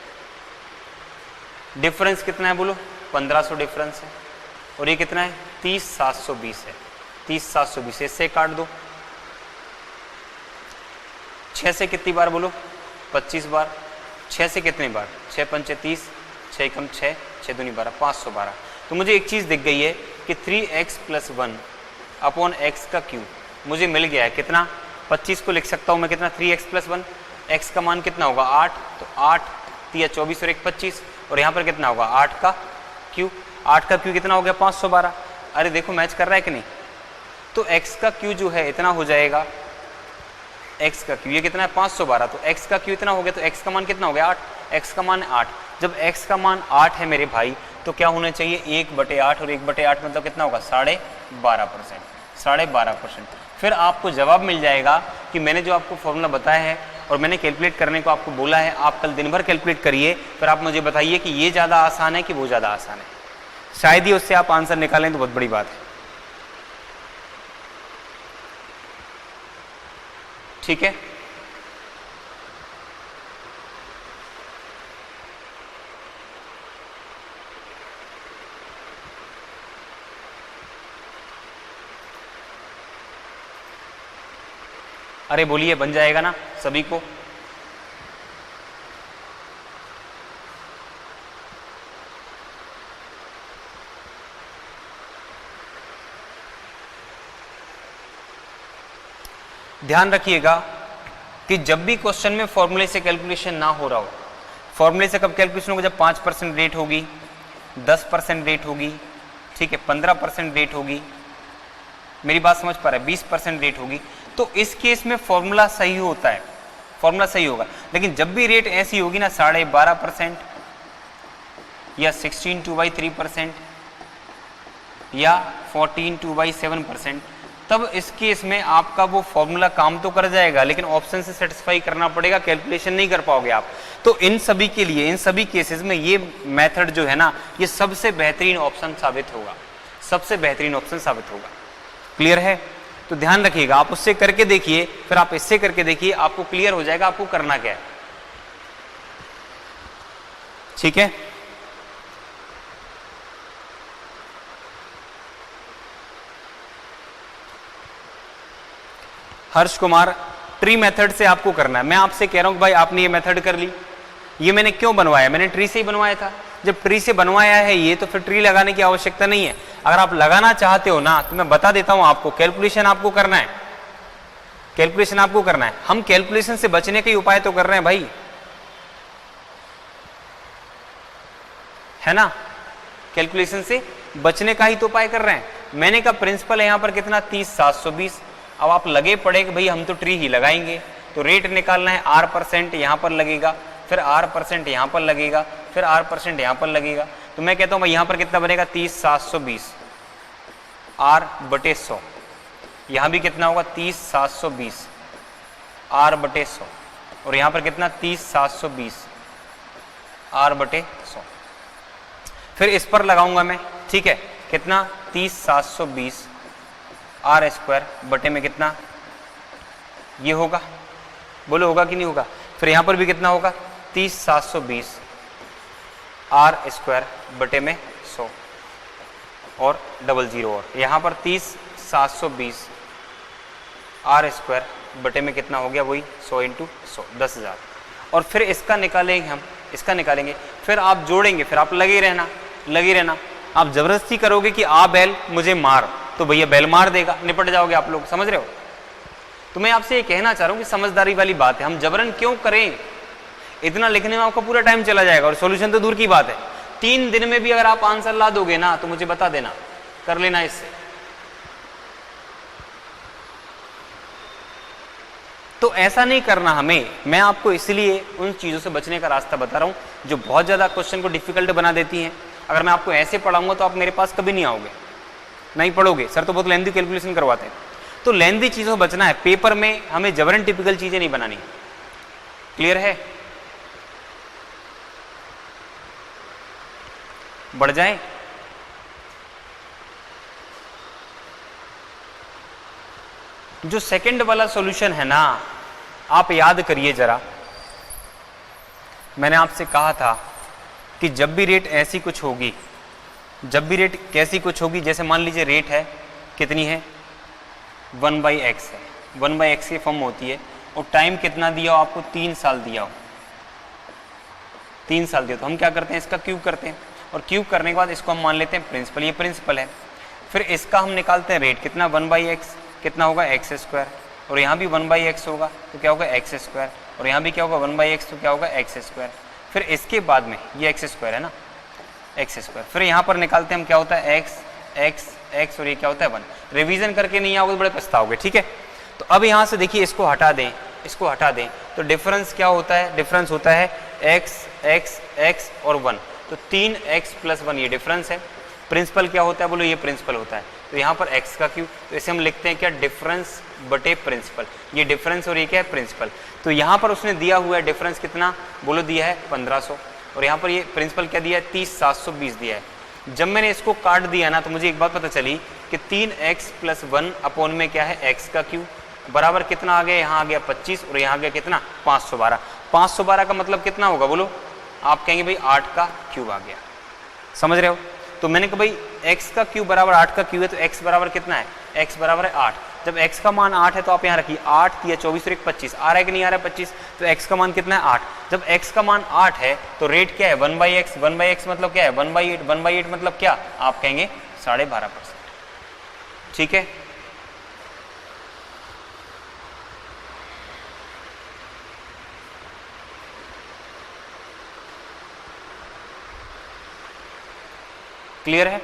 डिफरेंस कितना है बोलो 1500 डिफरेंस है, और ये कितना है 30,720 है, 30,720 इससे काट दो, 6 से कितनी बार बोलो 25 बार, 6 से कितनी बार 6 पंचे 30, 6 कम 6, 6 दूनी 12, 512। तो मुझे एक चीज़ दिख गई है कि 3x + 1 अपॉन x का क्यूब मुझे मिल गया है कितना, 25 को लिख सकता हूँ मैं कितना 3x + 1, x का मान कितना होगा 8, तो 8 3 24 और 1 25, और यहाँ पर कितना होगा 8 का क्यूब, 8 का क्यूब कितना हो गया 512। अरे देखो मैच कर रहा है कि नहीं, तो x का क्यू जो है इतना हो जाएगा, x का क्यू ये कितना है 512, तो x का क्यू इतना हो गया, तो x का मान कितना हो गया 8, x का मान 8। जब x का मान 8 है मेरे भाई, तो क्या होना चाहिए 1/8, और 1/8 मतलब कितना होगा 12.5%, 12.5%। फिर आपको जवाब मिल जाएगा कि मैंने जो आपको फॉर्मूला बताया है और मैंने कैलकुलेट करने को आपको बोला है, आप कल दिन भर कैलकुलेट करिए, फिर आप मुझे बताइए कि ये ज़्यादा आसान है कि वो ज़्यादा आसान है। शायद ही उससे आप आंसर निकालें तो बहुत बड़ी बात है। ठीक है, अरे बोलिए, बन जाएगा ना सभी को? ध्यान रखिएगा कि जब भी क्वेश्चन में फॉर्मूले से कैलकुलेशन ना हो रहा हो, फॉर्मूले से कब कैलकुलेशन होगा? जब 5% रेट होगी, 10% रेट होगी, ठीक है, 15% रेट होगी, मेरी बात समझ पा रहा है, 20% रेट होगी, तो इस केस में फॉर्मूला सही होता है, फॉर्मूला सही होगा। लेकिन जब भी रेट ऐसी होगी ना 12.5% या 16/3% या 14/7%, तब इस केस में आपका वो फॉर्मूला काम तो कर जाएगा, लेकिन ऑप्शन से सेटिस्फाई करना पड़ेगा, कैलकुलेशन नहीं कर पाओगे आप। तो इन सभी के लिए, इन सभी केसेस में ये मेथड जो है ना, ये सबसे बेहतरीन ऑप्शन साबित होगा, सबसे बेहतरीन ऑप्शन साबित होगा। क्लियर है? तो ध्यान रखिएगा, आप उससे करके देखिए, फिर आप इससे करके देखिए, आपको क्लियर हो जाएगा आपको करना क्या है। ठीक है, हर्ष कुमार, ट्री मेथड से आपको करना है। मैं आपसे कह रहा हूं कि भाई आपने ये मेथड कर ली, ये मैंने क्यों बनवाया? मैंने ट्री से ही बनवाया था। जब ट्री से बनवाया है ये, तो फिर ट्री लगाने की आवश्यकता नहीं है। अगर आप लगाना चाहते हो ना, तो मैं बता देता हूं आपको, कैलकुलेशन आपको करना है, कैलकुलेशन आपको करना है। हम कैलकुलेशन से बचने के उपाय तो कर रहे हैं भाई, है ना? कैलकुलेशन से बचने का ही तो उपाय कर रहे हैं। मैंने कहा प्रिंसिपल है यहां पर कितना, 30/720। अब आप लगे पड़े कि भाई हम तो ट्री ही लगाएंगे, तो रेट निकालना है, R% यहां पर लगेगा, फिर R% यहां पर लगेगा, फिर R% यहां पर लगेगा। तो मैं कहता हूं भाई यहां पर कितना बनेगा, 30/720 R/100। यहां भी कितना होगा, 30/720 R/100, और यहां पर कितना, 30/720 R/100। फिर इस पर लगाऊंगा मैं, ठीक है, कितना, 30/720 R² बटे में कितना ये होगा, बोलो होगा कि नहीं होगा? फिर यहां पर भी कितना होगा, 30/720 R² बटे में 100 और 00, और यहां पर 30/720 R² बटे में कितना हो गया, वही 100 × 100 10,000। और फिर इसका निकालेंगे हम, इसका निकालेंगे, फिर आप जोड़ेंगे, फिर आप लगे रहना, लगे रहना। आप जबरदस्ती करोगे कि आ बैल मुझे मार, तो भैया बैल मार देगा, निपट जाओगे आप लोग, समझ रहे हो? तो मैं आपसे ये कहना चाह रहा हूं कि समझदारी वाली बात है, हम जबरन क्यों करें? इतना लिखने में आपका पूरा टाइम चला जाएगा, और सॉल्यूशन तो दूर की बात है। 3 दिन में भी अगर आप आंसर ला दोगे ना, तो मुझे बता देना, कर लेना इससे। तो ऐसा नहीं करना हमें। मैं आपको इसलिए उन चीजों से बचने का रास्ता बता रहा हूं जो बहुत ज्यादा क्वेश्चन को डिफिकल्ट बना देती हैं। अगर मैं आपको ऐसे पढ़ाऊंगा तो आप मेरे पास कभी नहीं आओगे, नहीं पढ़ोगे। सर तो बहुत लेंथी कैलकुलेशन करवाते हैं, तो लेंथी चीजों से बचना है। पेपर में हमें जबरन टिपिकल चीजें नहीं बनानी। क्लियर है? बढ़ जाए। जो सेकंड वाला सॉल्यूशन है ना, आप याद करिए जरा, मैंने आपसे कहा था कि जब भी रेट ऐसी कुछ होगी, जब भी रेट कैसी कुछ होगी, जैसे मान लीजिए रेट है कितनी है, 1/x है, 1/x की फॉर्म होती है, और टाइम कितना दिया हो आपको, 3 साल दिया हो, 3 साल दिया, तो हम क्या करते हैं, इसका क्यूब करते हैं, और क्यूब करने के बाद इसको हम मान लेते हैं प्रिंसिपल, ये प्रिंसिपल है। फिर इसका हम निकालते हैं रेट, कितना, 1/x, कितना होगा, x², और यहाँ भी 1/x होगा तो क्या होगा, x², और यहाँ भी क्या होगा, 1/x तो क्या होगा, x²। फिर इसके बाद में ये x² है ना, x², फिर यहाँ पर निकालते हैं हम, क्या होता है, x, और ये क्या होता है 1। रिवीजन करके नहीं आओगे तो बड़े पछताओगे, ठीक है? तो अब यहाँ से देखिए, इसको हटा दें, इसको हटा दें, तो डिफरेंस क्या होता है, डिफरेंस होता है x और 1, तो 3x + 1 ये डिफरेंस है। प्रिंसिपल क्या होता है बोलो, ये प्रिंसिपल होता है। तो यहाँ पर x का क्यूब, तो इसे हम लिखते हैं क्या, डिफरेंस बटे प्रिंसिपल। ये डिफरेंस और ये क्या है, प्रिंसिपल। तो यहाँ पर उसने दिया हुआ है डिफरेंस कितना बोलो, दिया है 1500, और यहाँ पर ये प्रिंसिपल क्या दिया है, 30,720 दिया है। जब मैंने इसको काट दिया ना तो मुझे एक बात पता चली कि 3x + 1 अपॉन में क्या है, x का क्यूब बराबर कितना आ गया, यहाँ आ गया 25 और यहाँ आ गया कितना 512। 512 का मतलब कितना होगा बोलो, आप कहेंगे भाई 8 का क्यूब आ गया, समझ रहे हो। तो मैंने कहा भाई x का क्यूब बराबर 8 का क्यूब है, तो x बराबर कितना है, x बराबर है 8। जब x का मान 8 है तो आप यहाँ रखिए 8 या 24 और 1 25, आ रहा है कि नहीं आ रहा है 25, तो x का मान कितना है 8। जब x का मान 8 है तो रेट क्या है 1/x, 1/x मतलब क्या है 1/8, 1/8 मतलब क्या, आप कहेंगे 12.5%, ठीक है। क्लियर है,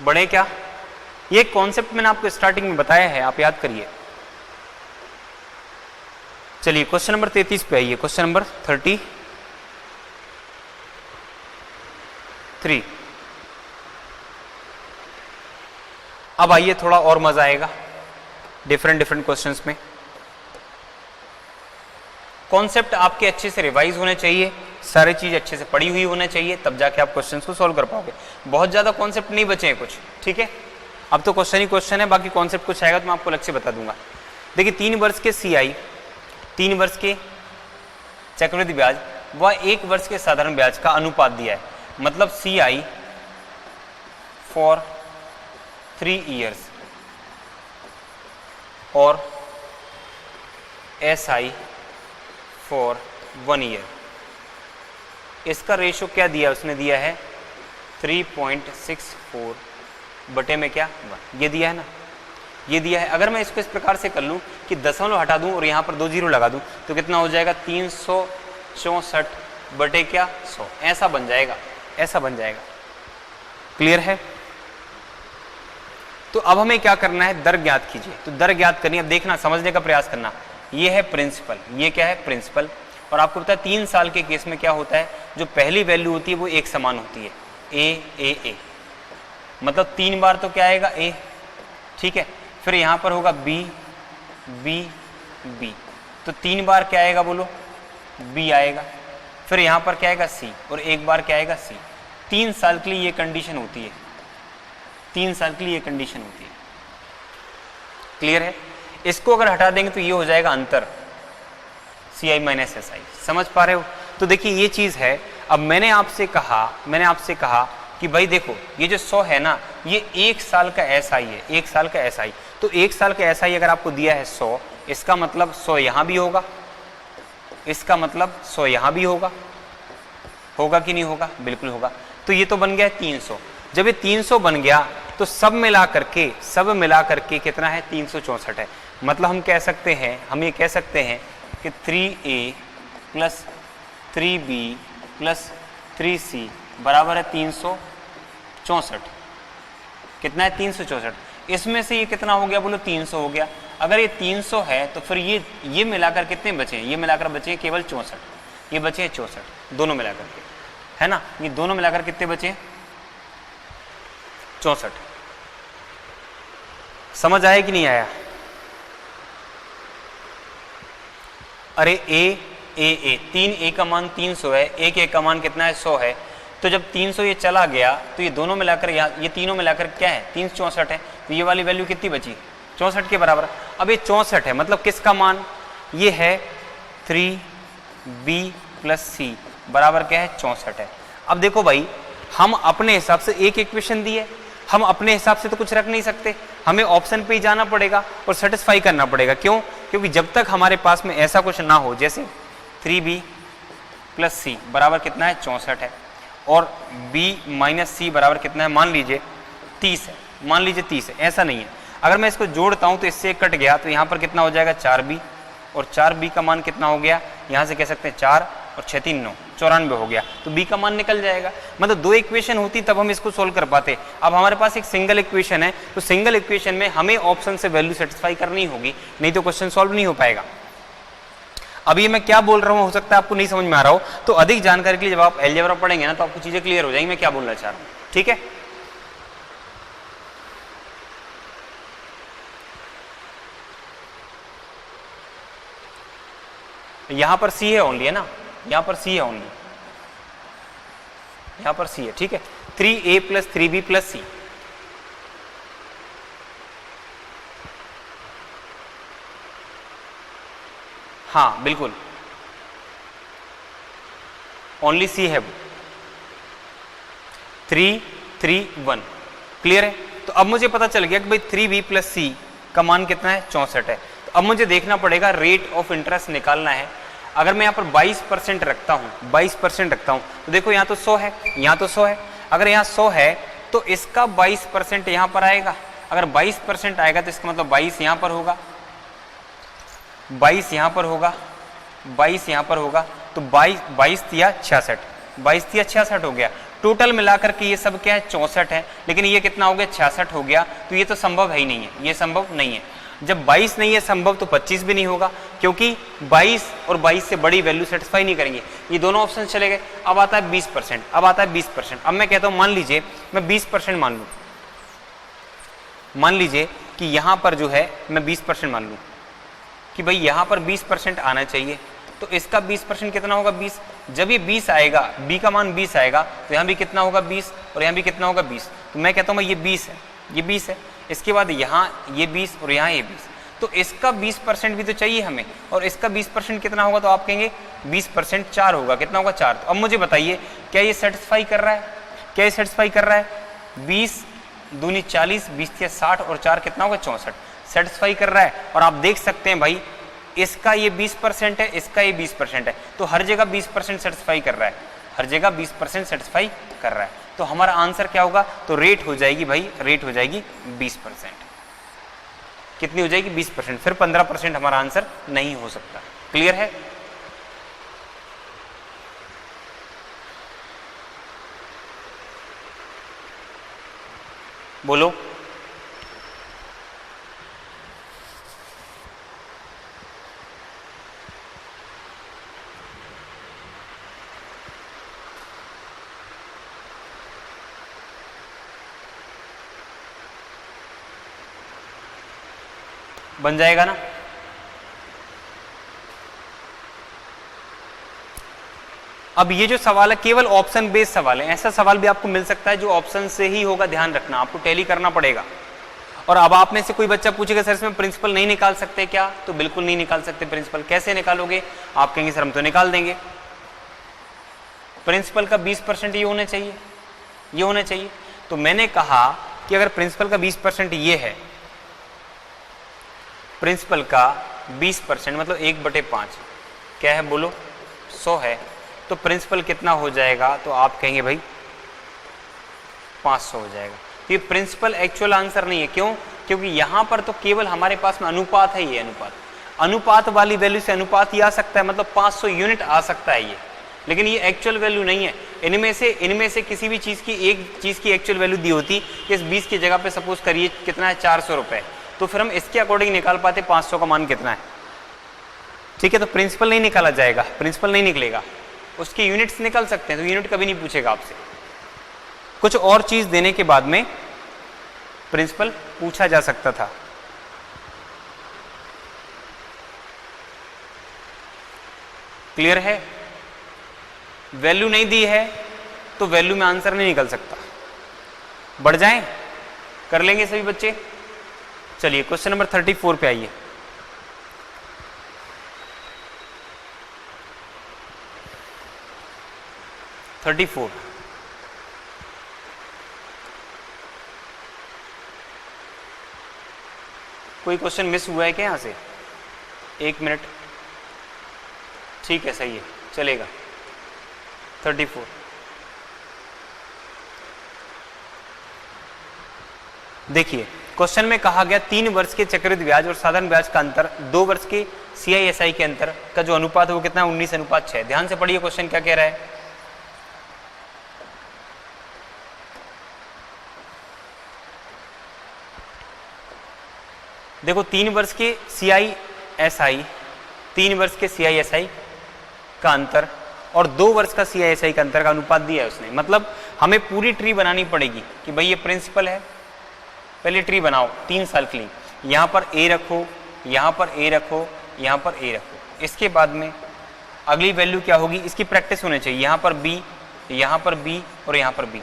बड़े क्या, ये कॉन्सेप्ट मैंने आपको स्टार्टिंग में बताया है, आप याद करिए। चलिए क्वेश्चन नंबर 33 पे आइए, क्वेश्चन नंबर 33। अब आइए थोड़ा और मजा आएगा डिफरेंट क्वेश्चंस में। कॉन्सेप्ट आपके अच्छे से रिवाइज होने चाहिए, सारी चीज अच्छे से पढ़ी हुई होना चाहिए, तब जाके आप क्वेश्चंस को सॉल्व कर पाओगे। बहुत ज्यादा कॉन्सेप्ट नहीं बचे हैं कुछ, ठीक है। अब तो क्वेश्चन ही क्वेश्चन है, बाकी कॉन्सेप्ट कुछ आएगा तो मैं आपको अलग से बता दूंगा। देखिए 3 वर्ष के CI, 3 वर्ष के चक्रवृद्धि ब्याज व 1 वर्ष के साधारण ब्याज का अनुपात दिया है। मतलब CI फॉर 3 years और SI फॉर 1 year। इसका रेशो क्या दिया, उसने दिया है 3.64 बटे में क्या 1, ये दिया है ना, ये दिया है। अगर मैं इसको इस प्रकार से कर लूं कि दशमलव हटा दूं और यहाँ पर 2 जीरो लगा दूं तो कितना हो जाएगा 364 बटे क्या 100, ऐसा बन जाएगा, ऐसा बन जाएगा। क्लियर है। तो अब हमें क्या करना है, दर ज्ञात कीजिए। तो दर ज्ञात करनी, अब देखना समझने का प्रयास करना। ये है प्रिंसिपल, ये क्या है प्रिंसिपल, और आपको पता है 3 साल के केस में क्या होता है, जो पहली वैल्यू होती है वो एक समान होती है, ए, मतलब 3 बार तो क्या आएगा ए, ठीक है। फिर यहाँ पर होगा बी, तो 3 बार क्या आएगा बोलो, बी आएगा। फिर यहाँ पर क्या आएगा सी, और 1 बार क्या आएगा सी। 3 साल के लिए ये कंडीशन होती है, 3 साल के लिए ये कंडीशन होती है। क्लियर है। इसको अगर हटा देंगे तो ये हो जाएगा अंतर, CI माइनस SI। समझ पा रहे हो। तो देखिए ये चीज है। अब मैंने आपसे कहा कि भाई देखो ये जो 100 है ना, ये 1 साल का SI है, 1 साल का SI। तो 1 साल का SI अगर आपको दिया है 100, इसका मतलब 100 यहां भी होगा, इसका मतलब 100 यहां भी होगा कि नहीं होगा, बिल्कुल होगा। तो ये तो बन गया 300। जब ये 300 बन गया तो सब मिला करके कितना है 364 है। मतलब हम कह सकते हैं, हम ये कह सकते हैं कि 3A + 3B + 3C बराबर है 364। कितना है 364। इसमें से ये कितना हो गया बोलो 300 हो गया। अगर ये 300 है तो फिर ये मिलाकर कितने बचे हैं, ये मिलाकर बचे हैं केवल 64, ये बचे हैं 64, दोनों मिलाकर के, है ना। ये दोनों मिलाकर कितने बचे हैं 64। समझ आया कि नहीं आया। अरे ए 3A का मान 300 है, 1A का मान कितना है 100 है। तो जब 300 ये चला गया तो ये दोनों मिलाकर ये तीनों मिलाकर क्या है 364 है। तो ये वाली वैल्यू कितनी बची 64 के बराबर। अब ये 64 है, मतलब किसका मान, ये है 3B + C बराबर क्या है 64 है। अब देखो भाई, हम अपने हिसाब से एक इक्वेशन दी है, हम अपने हिसाब से तो कुछ रख नहीं सकते, हमें ऑप्शन पे ही जाना पड़ेगा और सेटिस्फाई करना पड़ेगा। क्यों? क्योंकि जब तक हमारे पास में ऐसा कुछ ना हो, जैसे 3B + C बराबर कितना है 64 है, और B - C बराबर कितना है, मान लीजिए 30 है, मान लीजिए 30 है, ऐसा नहीं है। अगर मैं इसको जोड़ता हूं तो इससे कट गया, तो यहाँ पर कितना हो जाएगा 4B, और 4B का मान कितना हो गया, यहाँ से कह सकते हैं 4 और 6 3 9 94 हो गया। तो B का मान निकल जाएगा। मतलब 2 इक्वेशन होती तब हम इसको सोल्व कर पाते। अब हमारे पास एक सिंगल इक्वेशन है, तो सिंगल इक्वेशन में हमें ऑप्शन से वैल्यू सेटिस्फाई करनी होगी, नहीं तो क्वेश्चन सॉल्व नहीं हो पाएगा। अब ये मैं क्या बोल रहा हूँ हो सकता है आपको नहीं समझ में आ रहा हो, तो अधिक जानकारी के लिए जब आप अलजेब्रा पढ़ेंगे ना तो आपको चीजें क्लियर हो जाएंगी मैं क्या बोलना चाह रहा हूँ। ठीक है, यहां पर सी है ओनली, है ना, यहां पर सी है ओनली, यहां पर सी है। ठीक है, 3a + 3b + c, हाँ बिल्कुल ओनली सी है वो, 3 3 1। क्लियर है, तो अब मुझे पता चल गया कि भाई 3b + c का मान कितना है, 64 है। तो अब मुझे देखना पड़ेगा रेट ऑफ इंटरेस्ट निकालना है। अगर मैं यहाँ पर 22% रखता हूँ, 22% रखता हूँ, तो देखो यहाँ तो 100 है, यहाँ तो 100 है। अगर यहाँ 100 है तो इसका 22% यहाँ पर आएगा। अगर 22% आएगा तो इसका मतलब 22 यहाँ पर होगा, 22 यहाँ पर होगा, 22 यहाँ पर होगा, तो 22 तिया 66, 22 तिया 66 हो गया। टोटल मिलाकर के ये सब क्या है, 64 है, लेकिन ये कितना हो गया, 66 हो गया। तो ये तो संभव है ही नहीं है, ये संभव नहीं है। जब 22 नहीं है संभव तो 25 भी नहीं होगा, क्योंकि 22 और 22 से बड़ी वैल्यू सेटिस्फाई नहीं करेंगे। ये दोनों ऑप्शन चले गए। अब आता है 20%, अब आता है 20%। अब मैं कहता हूं मान लीजिए मैं 20% मान लूं, मान लीजिए कि यहां पर जो है मैं 20% मान लूं कि भाई यहां पर 20% आना चाहिए, तो इसका 20% कितना होगा, 20। जब ये 20 आएगा, b का मान 20 आएगा, तो यहां भी कितना होगा, 20, और यहां भी कितना होगा, 20। तो मैं कहता हूं ये 20 है, ये 20 है। इसके बाद यहाँ ये 20 और यहाँ ये 20, तो इसका 20% भी तो चाहिए हमें, और इसका 20% कितना होगा, तो आप कहेंगे 20% 4 होगा, कितना होगा, 4। तो अब मुझे बताइए क्या ये सेटिस्फाई कर रहा है, क्या ये सेटिस्फाई कर रहा है, 20 दूनी 40, 20 तिया 60 और 4 कितना होगा, 64, सेटिस्फाई कर रहा है। और आप देख सकते हैं भाई इसका ये 20% है, इसका ये 20% है, तो हर जगह 20% सेटिस्फाई कर रहा है, हर जगह 20% सेटिस्फाई कर रहा है। तो हमारा आंसर क्या होगा, तो रेट हो जाएगी भाई, रेट हो जाएगी 20%। कितनी हो जाएगी, 20%। फिर 15% हमारा आंसर नहीं हो सकता। क्लियर है, बोलो। बन जाएगा ना। अब ये जो सवाल है केवल ऑप्शन बेस्ड सवाल है, ऐसा सवाल भी आपको मिल सकता है जो ऑप्शन से ही होगा, ध्यान रखना, आपको टैली करना पड़ेगा। और अब आप में से कोई बच्चा पूछेगा सर इसमें प्रिंसिपल नहीं निकाल सकते क्या, तो बिल्कुल नहीं निकाल सकते प्रिंसिपल। कैसे निकालोगे, आप कहेंगे सर हम तो निकाल देंगे। प्रिंसिपल का 20% ये होना चाहिए, ये होना चाहिए। तो मैंने कहा कि अगर प्रिंसिपल का 20% ये है, प्रिंसिपल का 20% मतलब 1/5 क्या है, बोलो 100 है, तो प्रिंसिपल कितना हो जाएगा, तो आप कहेंगे भाई 500 हो जाएगा। तो ये प्रिंसिपल एक्चुअल आंसर नहीं है। क्यों, क्योंकि यहां पर तो केवल हमारे पास में अनुपात है, ये अनुपात, अनुपात वाली वैल्यू से अनुपात ही आ सकता है, मतलब 500 यूनिट आ सकता है ये, लेकिन ये एक्चुअल वैल्यू नहीं है। इनमें से किसी भी चीज की, एक चीज की एक्चुअल वैल्यू दी होती कि इस 20 की जगह पे सपोज करिए कितना है, 400 रुपए, तो फिर हम इसके अकॉर्डिंग निकाल पाते 500 का मान कितना है। ठीक है, तो प्रिंसिपल नहीं निकाला जाएगा, प्रिंसिपल नहीं निकलेगा, उसकी यूनिट्स निकल सकते हैं, तो यूनिट कभी नहीं पूछेगा आपसे। कुछ और चीज देने के बाद में प्रिंसिपल पूछा जा सकता था। क्लियर है, वैल्यू नहीं दी है तो वैल्यू में आंसर नहीं निकल सकता। बढ़ जाएं, कर लेंगे सभी बच्चे। चलिए क्वेश्चन नंबर 34 पे आइए। कोई क्वेश्चन मिस हुआ है क्या यहां से? 1 मिनट, ठीक है, सही है, चलेगा। 34 देखिए, क्वेश्चन में कहा गया 3 वर्ष के चक्रवृद्धि ब्याज और साधारण ब्याज का अंतर 2 वर्ष के CISI के अंतर का जो अनुपात है वो कितना है, 19:6। ध्यान से पढ़िए क्वेश्चन क्या कह रहा है। देखो 3 वर्ष के CISI 3 वर्ष के CISI का अंतर और 2 वर्ष का CISI का अंतर का अनुपात दिया है उसने। मतलब हमें पूरी ट्री बनानी पड़ेगी कि भाई ये प्रिंसिपल है, पहले ट्री बनाओ 3 साल के लिए, यहाँ पर A रखो, यहाँ पर A रखो, यहाँ पर A रखो। इसके बाद में अगली वैल्यू क्या होगी, इसकी प्रैक्टिस होनी चाहिए। यहाँ पर B, यहाँ पर B और यहाँ पर B,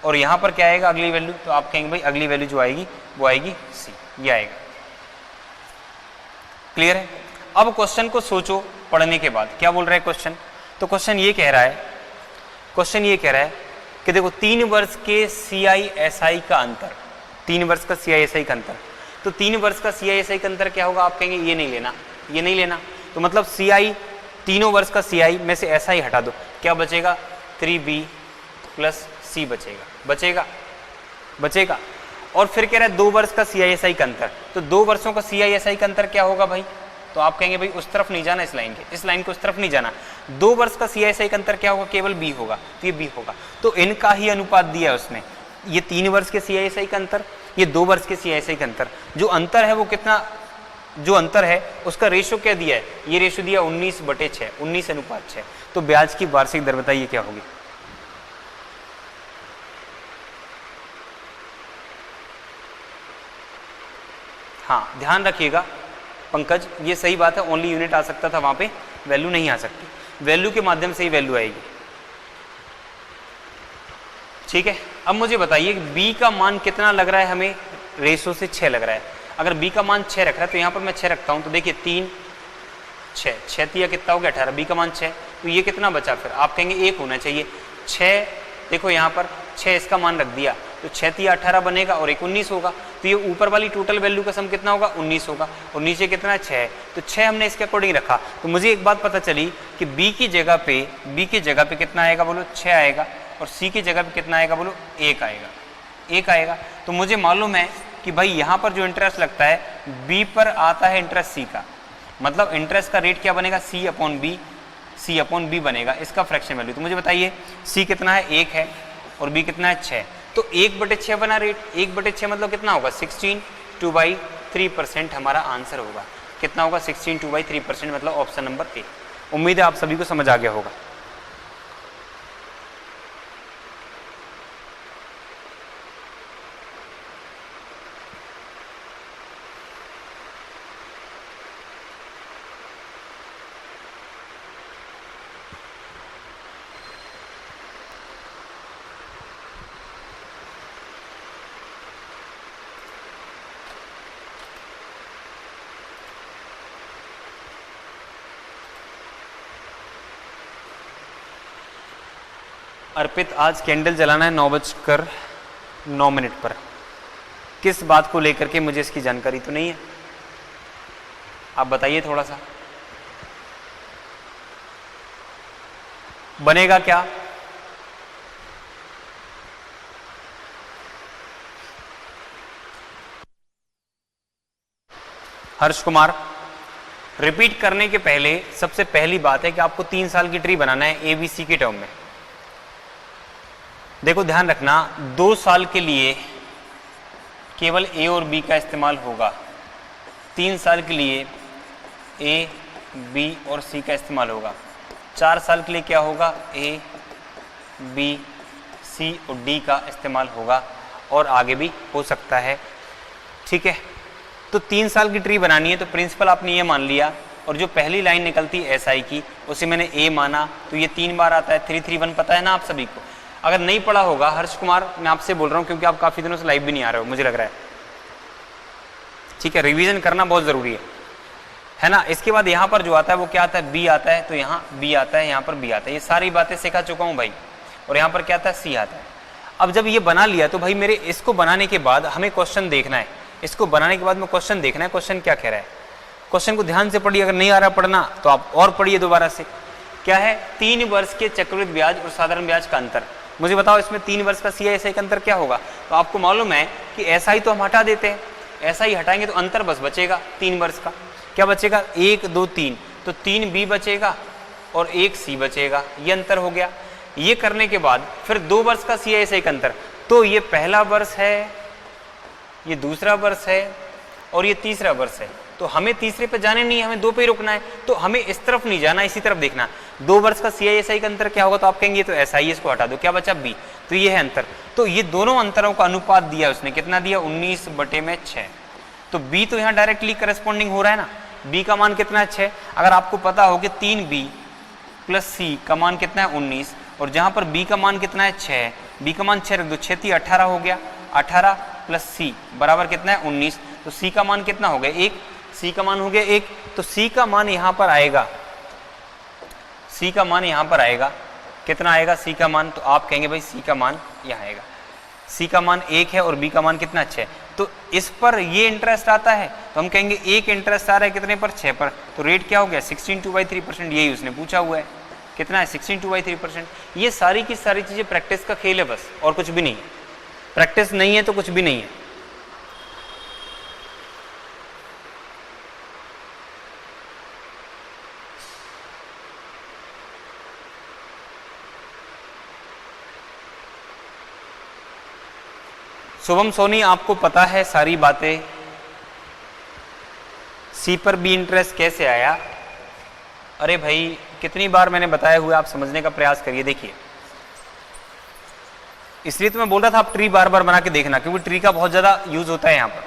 और यहाँ पर क्या आएगा अगली वैल्यू, तो आप कहेंगे भाई अगली वैल्यू जो आएगी वो आएगी C, ये आएगा। क्लियर है? अब क्वेश्चन को सोचो पढ़ने के बाद क्या बोल रहा है क्वेश्चन। तो क्वेश्चन ये कह रहा है कि देखो 3 वर्ष के CISI का अंतर, 3 वर्ष का CISI का अंतर, तो 3 वर्ष का CISI का अंतर क्या होगा, आप कहेंगे ये नहीं लेना, ये नहीं लेना। तो मतलब CI, तीनों वर्ष का CI में से SI हटा दो, क्या बचेगा 3B प्लस C बचेगा। और फिर कह रहा है 2 वर्ष का CISI का अंतर, तो 2 वर्षों का CISI का अंतर क्या होगा भाई, तो आप कहेंगे भाई उस तरफ नहीं जाना, इस लाइन के, इस लाइन को उस तरफ नहीं जाना। 2 वर्ष का CISI का अंतर क्या होगा, केवल B होगा, तो ये B होगा। तो इनका ही अनुपात दिया है उसने, ये 3 वर्ष के CISI का अंतर, ये 2 वर्ष के CISI का अंतर। जो अंतर है वो कितना, जो अंतर है उसका रेशो क्या दिया है, ये रेशो दिया 19/6, 19:6। तो ब्याज की वार्षिक दर बताइए क्या होगी। हाँ ध्यान रखिएगा पंकज, ये सही बात है, ओनली यूनिट आ सकता था वहां पे, वैल्यू नहीं आ सकती, वैल्यू के माध्यम से ही वैल्यू आएगी। ठीक है, अब मुझे बताइए B का मान कितना लग रहा है हमें, रेशो से 6 लग रहा है। अगर B का मान 6 रख रहा है तो यहाँ पर मैं 6 रखता हूँ, तो देखिए 3 6 3 कितना हो गया 18, B का मान 6, तो ये कितना बचा, फिर आप कहेंगे 1 होना चाहिए। 6 देखो यहाँ पर 6 इसका मान रख दिया, तो 6 3 18 बनेगा और 1 19 होगा, तो ये ऊपर वाली टोटल वैल्यू का सम कितना होगा 19 होगा, और नीचे कितना है 6, तो 6 हमने इसके अकॉर्डिंग रखा। तो मुझे एक बात पता चली कि B की जगह पे कितना आएगा बोलो 6 आएगा, और C की जगह पे कितना आएगा बोलो 1 आएगा। तो मुझे मालूम है कि भाई यहाँ पर जो इंटरेस्ट लगता है B पर आता है इंटरेस्ट C का, मतलब इंटरेस्ट का रेट क्या बनेगा C अपॉन B बनेगा, इसका फ्रैक्शन वैल्यू। तो मुझे बताइए C कितना है 1 है और B कितना है 6, तो 1/6 बना रेट, 1/6 मतलब कितना होगा 16/3% हमारा आंसर होगा। कितना होगा 16/3%, मतलब ऑप्शन नंबर A। उम्मीद है आप सभी को समझ आ गया होगा। अर्पित, आज कैंडल जलाना है 9:09 पर, किस बात को लेकर के, मुझे इसकी जानकारी तो नहीं है, आप बताइए थोड़ा सा। बनेगा क्या, हर्ष कुमार। रिपीट करने के पहले सबसे पहली बात है कि आपको 3 साल की ट्री बनाना है ABC के टर्म में। देखो ध्यान रखना, 2 साल के लिए केवल A और B का इस्तेमाल होगा, 3 साल के लिए A, B और C का इस्तेमाल होगा, 4 साल के लिए क्या होगा A, B, C और D का इस्तेमाल होगा, और आगे भी हो सकता है। ठीक है, तो 3 साल की ट्री बनानी है, तो प्रिंसिपल आपने ये मान लिया, और जो पहली लाइन निकलती है SI की उसे मैंने A माना, तो ये 3 बार आता है, 3 3 1 पता है ना आप सभी को। अगर नहीं पढ़ा होगा हर्ष कुमार, मैं आपसे बोल रहा हूँ क्योंकि आप काफी दिनों से लाइव भी नहीं आ रहे हो मुझे लग रहा है, ठीक है, रिवीजन करना बहुत जरूरी है ना। इसके बाद यहाँ पर जो आता है वो क्या आता है, B आता है, तो यहाँ B आता है, यहाँ पर B आता है, ये सारी बातें सिखा चुका हूँ भाई। और यहाँ पर क्या आता है C आता है। अब जब ये बना लिया तो भाई मेरे इसको बनाने के बाद हमें क्वेश्चन देखना है, इसको बनाने के बाद में क्वेश्चन देखना है, क्वेश्चन क्या कह रहा है। क्वेश्चन को ध्यान से पढ़िए, अगर नहीं आ रहा पढ़ना तो आप और पढ़िए दोबारा से। क्या है, 3 वर्ष के चक्रवृद्धि ब्याज और साधारण ब्याज का अंतर। मुझे बताओ इसमें 3 वर्ष का CISI का अंतर क्या होगा। तो आपको मालूम है कि SI तो हम हटा देते हैं, SI हटाएंगे तो अंतर बस बचेगा 3 वर्ष का। क्या बचेगा 1 2 3, तो 3 B बचेगा और 1 C बचेगा, ये अंतर हो गया। ये करने के बाद फिर 2 वर्ष का CISI का अंतर, तो ये पहला वर्ष है, ये दूसरा वर्ष है और ये तीसरा वर्ष है। तो हमें तीसरे पे जाने नहीं है, हमें 2 पे ही रुकना है, तो हमें इस तरफ नहीं जाना, इसी तरफ देखना। 2 वर्ष का CISI का अंतर क्या होगा, तो आप कहेंगे ये तो SI, इसको हटा दो, क्या बचा B, तो ये है अंतर। तो ये दोनों अंतरों का अनुपात दिया उसने, कितना दिया, 19/6। तो B तो यहाँ डायरेक्टली करस्पॉन्डिंग हो रहा है ना, B का मान कितना है 6। अगर आपको पता हो कि 3B + C का मान कितना है 19, और जहां पर B का मान कितना है 6, B का मान 6 रख दो, 6 × 18 हो गया, 18 + C बराबर कितना है 19। तो C का मान कितना हो गया 1, C का मान हो गया 1। तो C का मान यहां पर आएगा, C का मान यहां पर आएगा, कितना आएगा C का मान, तो आप कहेंगे भाई C का मान यहां आएगा, C का मान 1 है और B का मान कितना 6। तो इस पर ये इंटरेस्ट आता है, तो हम कहेंगे एक इंटरेस्ट आ रहा है कितने पर, 6 पर। तो रेट क्या हो गया 16/2/3%, यही उसने पूछा हुआ है, कितना है 16/2/3%। ये सारी की सारी चीजें प्रैक्टिस का खेल है बस, और कुछ भी नहीं है। प्रैक्टिस नहीं है तो कुछ भी नहीं है। शुभम सोनी, आपको पता है सारी बातें, C पर B इंटरेस्ट कैसे आया? अरे भाई कितनी बार मैंने बताया हुआ, आप समझने का प्रयास करिए। देखिए, इसलिए तो मैं बोल रहा था आप ट्री बार बार बना के देखना, क्योंकि ट्री का बहुत ज्यादा यूज होता है यहाँ पर।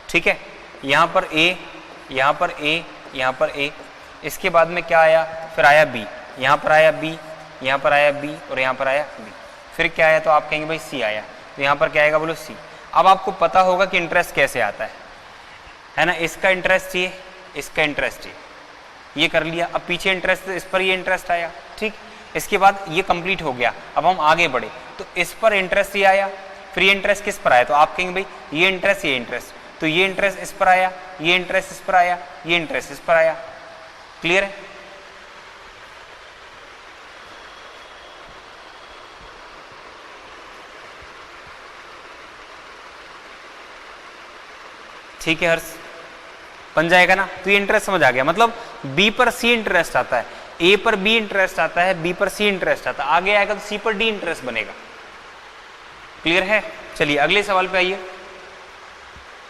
ठीक है, यहाँ पर A, यहाँ पर A, यहाँ पर A, इसके बाद में क्या आया, फिर आया B, यहाँ पर आया B, यहाँ पर आया B और यहाँ पर आया B, फिर क्या आया, तो आप कहेंगे भाई C आया। तो यहाँ पर क्या आएगा, बोलो C। अब आपको पता होगा कि इंटरेस्ट कैसे आता है ना, इसका इंटरेस्ट चाहिए, इसका इंटरेस्ट चाहिए, ये कर लिया। अब पीछे इंटरेस्ट, इस पर ये इंटरेस्ट आया, ठीक। इसके बाद ये कंप्लीट हो गया, अब हम आगे बढ़े, तो इस पर इंटरेस्ट ये आया, फिर ये इंटरेस्ट किस पर आया, तो आप कहेंगे भाई ये इंटरेस्ट, ये इंटरेस्ट, तो ये इंटरेस्ट इस पर आया, ये इंटरेस्ट इस पर आया, ये इंटरेस्ट इस पर आया। क्लियर है? ठीक है हर्ष, बन जाएगा ना। तो ये इंटरेस्ट समझ आ गया, मतलब B पर C इंटरेस्ट आता है, A पर B इंटरेस्ट आता है, B पर C इंटरेस्ट आता है, आगे आएगा तो C पर D इंटरेस्ट बनेगा। क्लियर है? चलिए अगले सवाल पे आइए,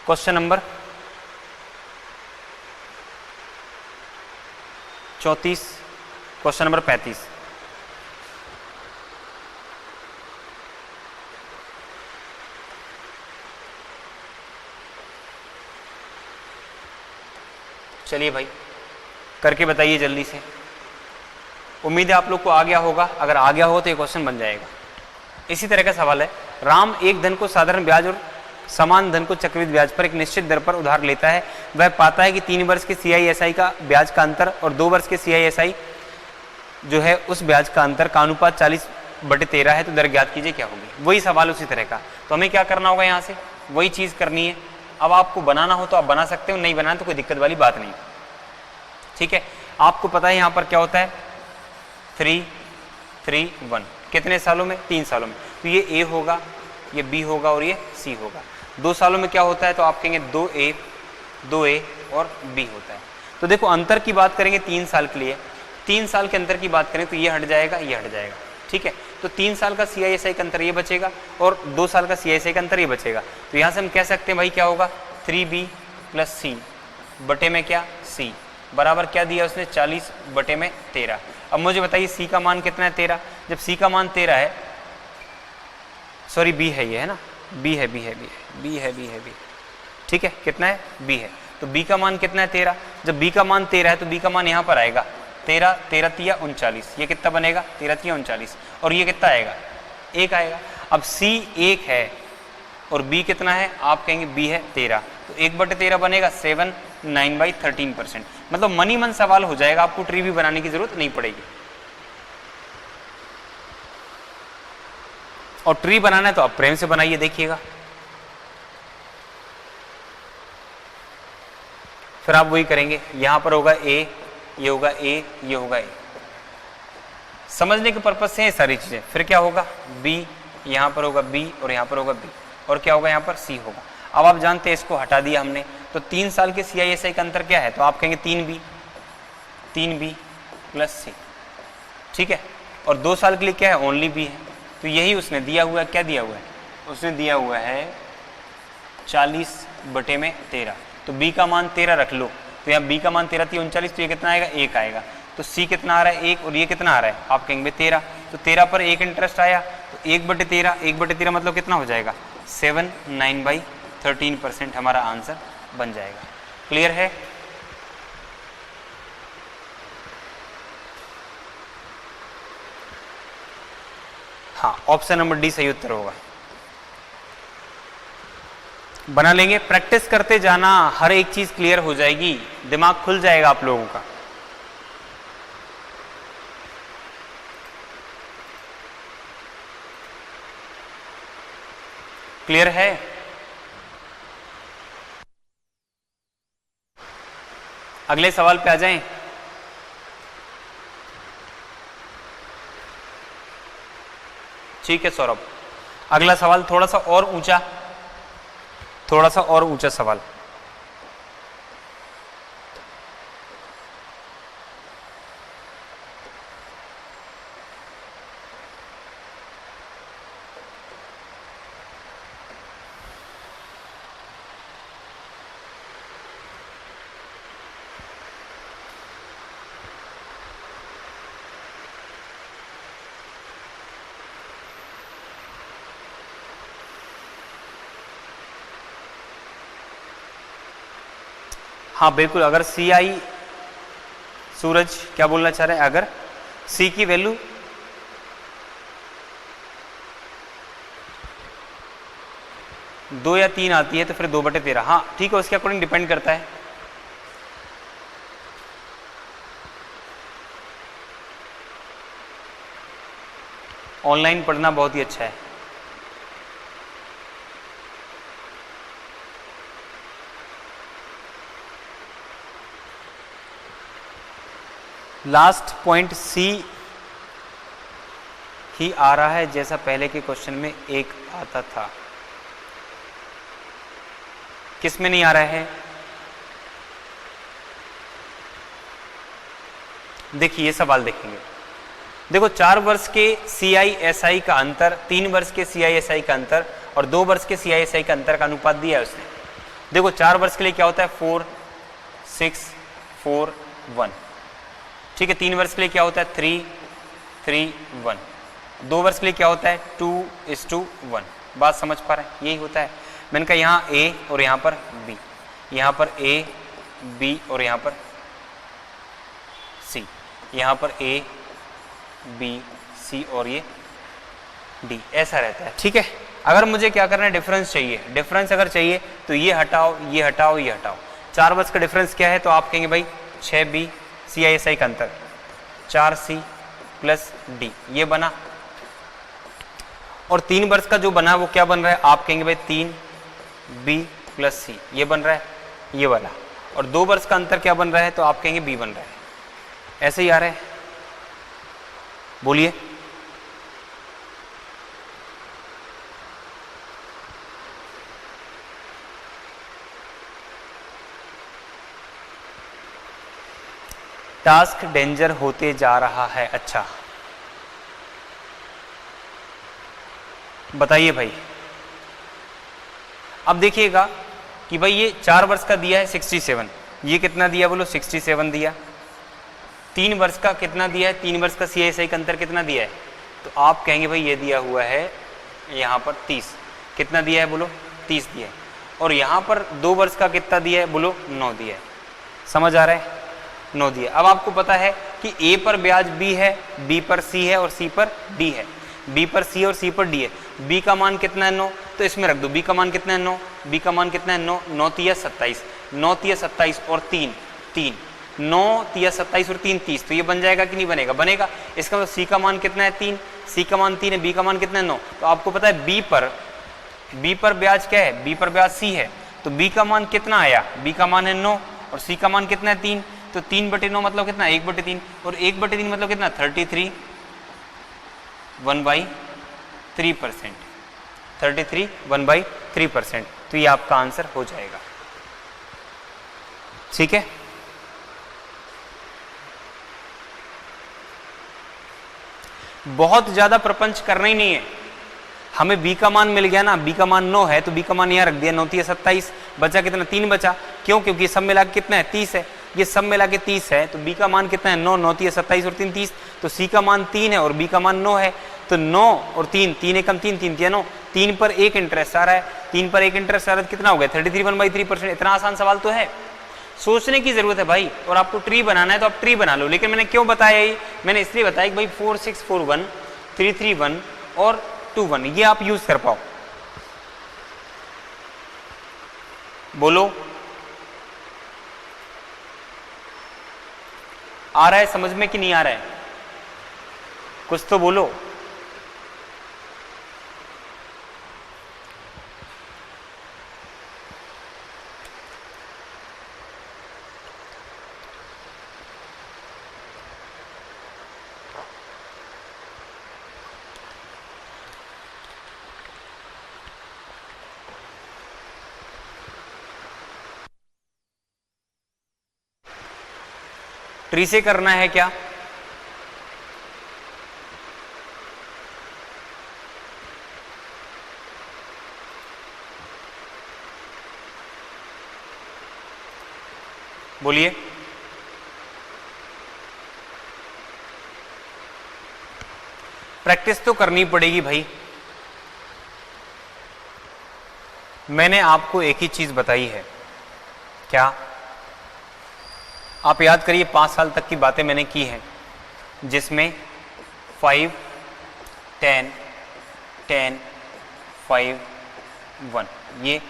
क्वेश्चन नंबर 34, क्वेश्चन नंबर 35। चलिए भाई करके बताइए जल्दी से। उम्मीद है आप लोग को आ गया होगा, अगर आ गया हो तो ये क्वेश्चन बन जाएगा। इसी तरह का सवाल है, राम एक धन को साधारण ब्याज और समान धन को चक्रवृद्धि ब्याज पर एक निश्चित दर पर उधार लेता है। वह पाता है कि 3 वर्ष के CISI का ब्याज का अंतर और 2 वर्ष के CISI जो है उस ब्याज का अंतर का अनुपात 40/13 है, तो दर ज्ञात कीजिए क्या होगी। वही सवाल उसी तरह का, तो हमें क्या करना होगा, यहाँ से वही चीज करनी है। अब आपको बनाना हो तो आप बना सकते हो, नहीं बनाना तो कोई दिक्कत वाली बात नहीं। ठीक है, आपको पता है यहाँ पर क्या होता है, 3, 3, 1, कितने सालों में, 3 सालों में। तो ये A होगा, ये B होगा और ये C होगा। 2 सालों में क्या होता है, तो आप कहेंगे 2A और B होता है। तो देखो अंतर की बात करेंगे 3 साल के लिए, 3 साल के अंतर की बात करें तो ये हट जाएगा, ये हट जाएगा। ठीक है, तो 3 साल का CISI का अंतर ये बचेगा और 2 साल का CISI का अंतर ये बचेगा। तो यहाँ से हम कह सकते हैं भाई क्या होगा, 3B + C बटे में क्या C बराबर क्या दिया उसने, 40/13। अब मुझे बताइए C का मान कितना है, 13। जब C का मान 13 है, सॉरी B है, ये है ना, B है। ठीक है, कितना है, B है। तो B का मान कितना है, 13। जब B का मान 13 है तो B का मान यहाँ पर आएगा 13, 13 × 3 = 39। ये कितना बनेगा, 13 × 3 = 39। और ये कितना आएगा, 1 आएगा। अब C 1 है और B कितना है, आप कहेंगे B है 13, तो 1/13 बनेगा 7, 9/13%। मतलब मनी मन सवाल हो जाएगा, आपको ट्री भी बनाने की जरूरत नहीं पड़ेगी। और ट्री बनाना है तो आप प्रेम से बनाइए, देखिएगा। फिर आप वही करेंगे, यहां पर होगा A, ये होगा A, ये होगा A। समझने के पर्पज से ये सारी चीजें। फिर क्या होगा, B, यहां पर होगा B और यहां पर होगा B, और क्या होगा, यहां पर C होगा। अब आप जानते हैं इसको हटा दिया हमने, तो 3 साल के CISI का अंतर क्या है, तो आप कहेंगे 3B + C। ठीक है, और 2 साल के लिए क्या है, ओनली B है। तो यही उसने दिया हुआ है, क्या दिया हुआ है, उसने दिया हुआ है 40/13। तो b का मान 13 रख लो, तो यहाँ b का मान 13 थी 39, तो ये कितना आएगा 1 आएगा। तो c कितना आ रहा है 1 और ये कितना आ रहा है आप कहेंगे 13, तो 13 पर 1 इंटरेस्ट आया, तो 1/13, 1/13 मतलब कितना हो जाएगा 7, 9/13% हमारा आंसर बन जाएगा। क्लियर है? हाँ, ऑप्शन नंबर डी सही उत्तर होगा। बना लेंगे, प्रैक्टिस करते जाना, हर एक चीज क्लियर हो जाएगी, दिमाग खुल जाएगा आप लोगों का। क्लियर है? अगले सवाल पे आ जाएं। ठीक है सौरभ, अगला सवाल थोड़ा सा और ऊंचा सवाल। हाँ बिल्कुल, अगर सी आई, सूरज क्या बोलना चाह रहे हैं, अगर सी की वैल्यू दो या 3 आती है तो फिर 2/13। हाँ ठीक है, उसके अकॉर्डिंग डिपेंड करता है। ऑनलाइन पढ़ना बहुत ही अच्छा है। लास्ट पॉइंट सी ही आ रहा है जैसा पहले के क्वेश्चन में 1 आता था। किस में नहीं आ रहा है? देखिए ये सवाल देखेंगे, देखो 4 वर्ष के CISI का अंतर, 3 वर्ष के CISI का अंतर और 2 वर्ष के CISI का अंतर का अनुपात दिया है उसने। देखो 4 वर्ष के लिए क्या होता है 4, 6, 4, 1। ठीक है, 3 वर्ष के लिए क्या होता है 3, 3, 1। 2 वर्ष के लिए क्या होता है 2:1। बात समझ पा रहे हैं? यही होता है। मैंने कहा यहाँ A और यहाँ पर B, यहाँ पर A, B और यहाँ पर C, यहाँ पर A, B, C और ये D, ऐसा रहता है। ठीक है, अगर मुझे क्या करना है डिफरेंस चाहिए, डिफरेंस अगर चाहिए तो ये हटाओ, ये हटाओ, ये हटाओ। 4 वर्ष का डिफरेंस क्या है तो आप कहेंगे भाई 6B CISI का अंतर, 4C प्लस D ये बना। और 3 वर्ष का जो बना वो क्या बन रहा है आप कहेंगे भाई 3B प्लस C ये बन रहा है, ये वाला। और 2 वर्ष का अंतर क्या बन रहा है तो आप कहेंगे B बन रहा है। ऐसे ही आ रहा है, बोलिए। टास्क डेंजर होते जा रहा है। अच्छा बताइए भाई, अब देखिएगा कि भाई ये 4 वर्ष का दिया है 67, ये कितना दिया बोलो 67 दिया। 3 वर्ष का कितना दिया है, 3 वर्ष का CISI का अंतर कितना दिया है तो आप कहेंगे भाई ये दिया हुआ है यहाँ पर 30। कितना दिया है बोलो 30 दिया है। और यहाँ पर 2 वर्ष का कितना दिया है बोलो 9 दिया है। समझ आ रहा है? 9 दिया। अब आपको पता है कि A पर ब्याज B है, B पर C है और C पर D है। B पर C और C पर D है। B का मान कितना है 9, तो इसमें रख दो। B का मान कितना है 9, B का मान कितना है 9, 9 तिया 27, 9 तिया 27 और 3, 9 तिया 27 और 3 30, तो ये बन जाएगा कि नहीं बनेगा? बनेगा। इसका मतलब C का मान कितना है 3, C का मान 3 है, B का मान कितना है 9। तो आपको पता है B पर ब्याज क्या है, B पर ब्याज C है, तो B का मान कितना आया, B का मान है 9 और C का मान कितना है 3, तो 3/9 मतलब कितना 1/3 और 1/3 मतलब कितना 33, 1/3%, 33 1/3%। तो ये आपका आंसर हो जाएगा। ठीक है, बहुत ज्यादा प्रपंच करना ही नहीं है, हमें b का मान मिल गया ना, b का मान 9 है तो b का मान यहाँ रख दिया, 9 3 27, बचा कितना 3 बचा, क्यों? क्योंकि सब मिला के कितना है 30 है, ये सब मिला के 30 है तो b का मान कितना है 9, 9 3 27 और 3 30, तो c का मान 3 है और b का मान 9 है, तो 9 और 3, 3 एकम 3, 3 3 9, 3 पर 1 इंटरेस्ट आ रहा है, 3 पर 1 इंटरेस्ट आ रहा है कितना हो गया 33 1/3%। इतना आसान सवाल तो है, सोचने की जरूरत है भाई। और आपको ट्री बनाना है तो आप ट्री बना लो, लेकिन मैंने क्यों बताया ये, मैंने इसलिए बताया कि भाई 4 6 4 1 3 3 1 और 2 1 ये आप यूज कर पाओ। बोलो आ रहा है समझ में कि नहीं आ रहा है? कुछ तो बोलो। ट्री से करना है क्या? बोलिए। प्रैक्टिस तो करनी पड़ेगी भाई। मैंने आपको एक ही चीज बताई है, क्या? आप याद करिए 5 साल तक की बातें मैंने की हैं, जिसमें 5 10 10 5 1, ये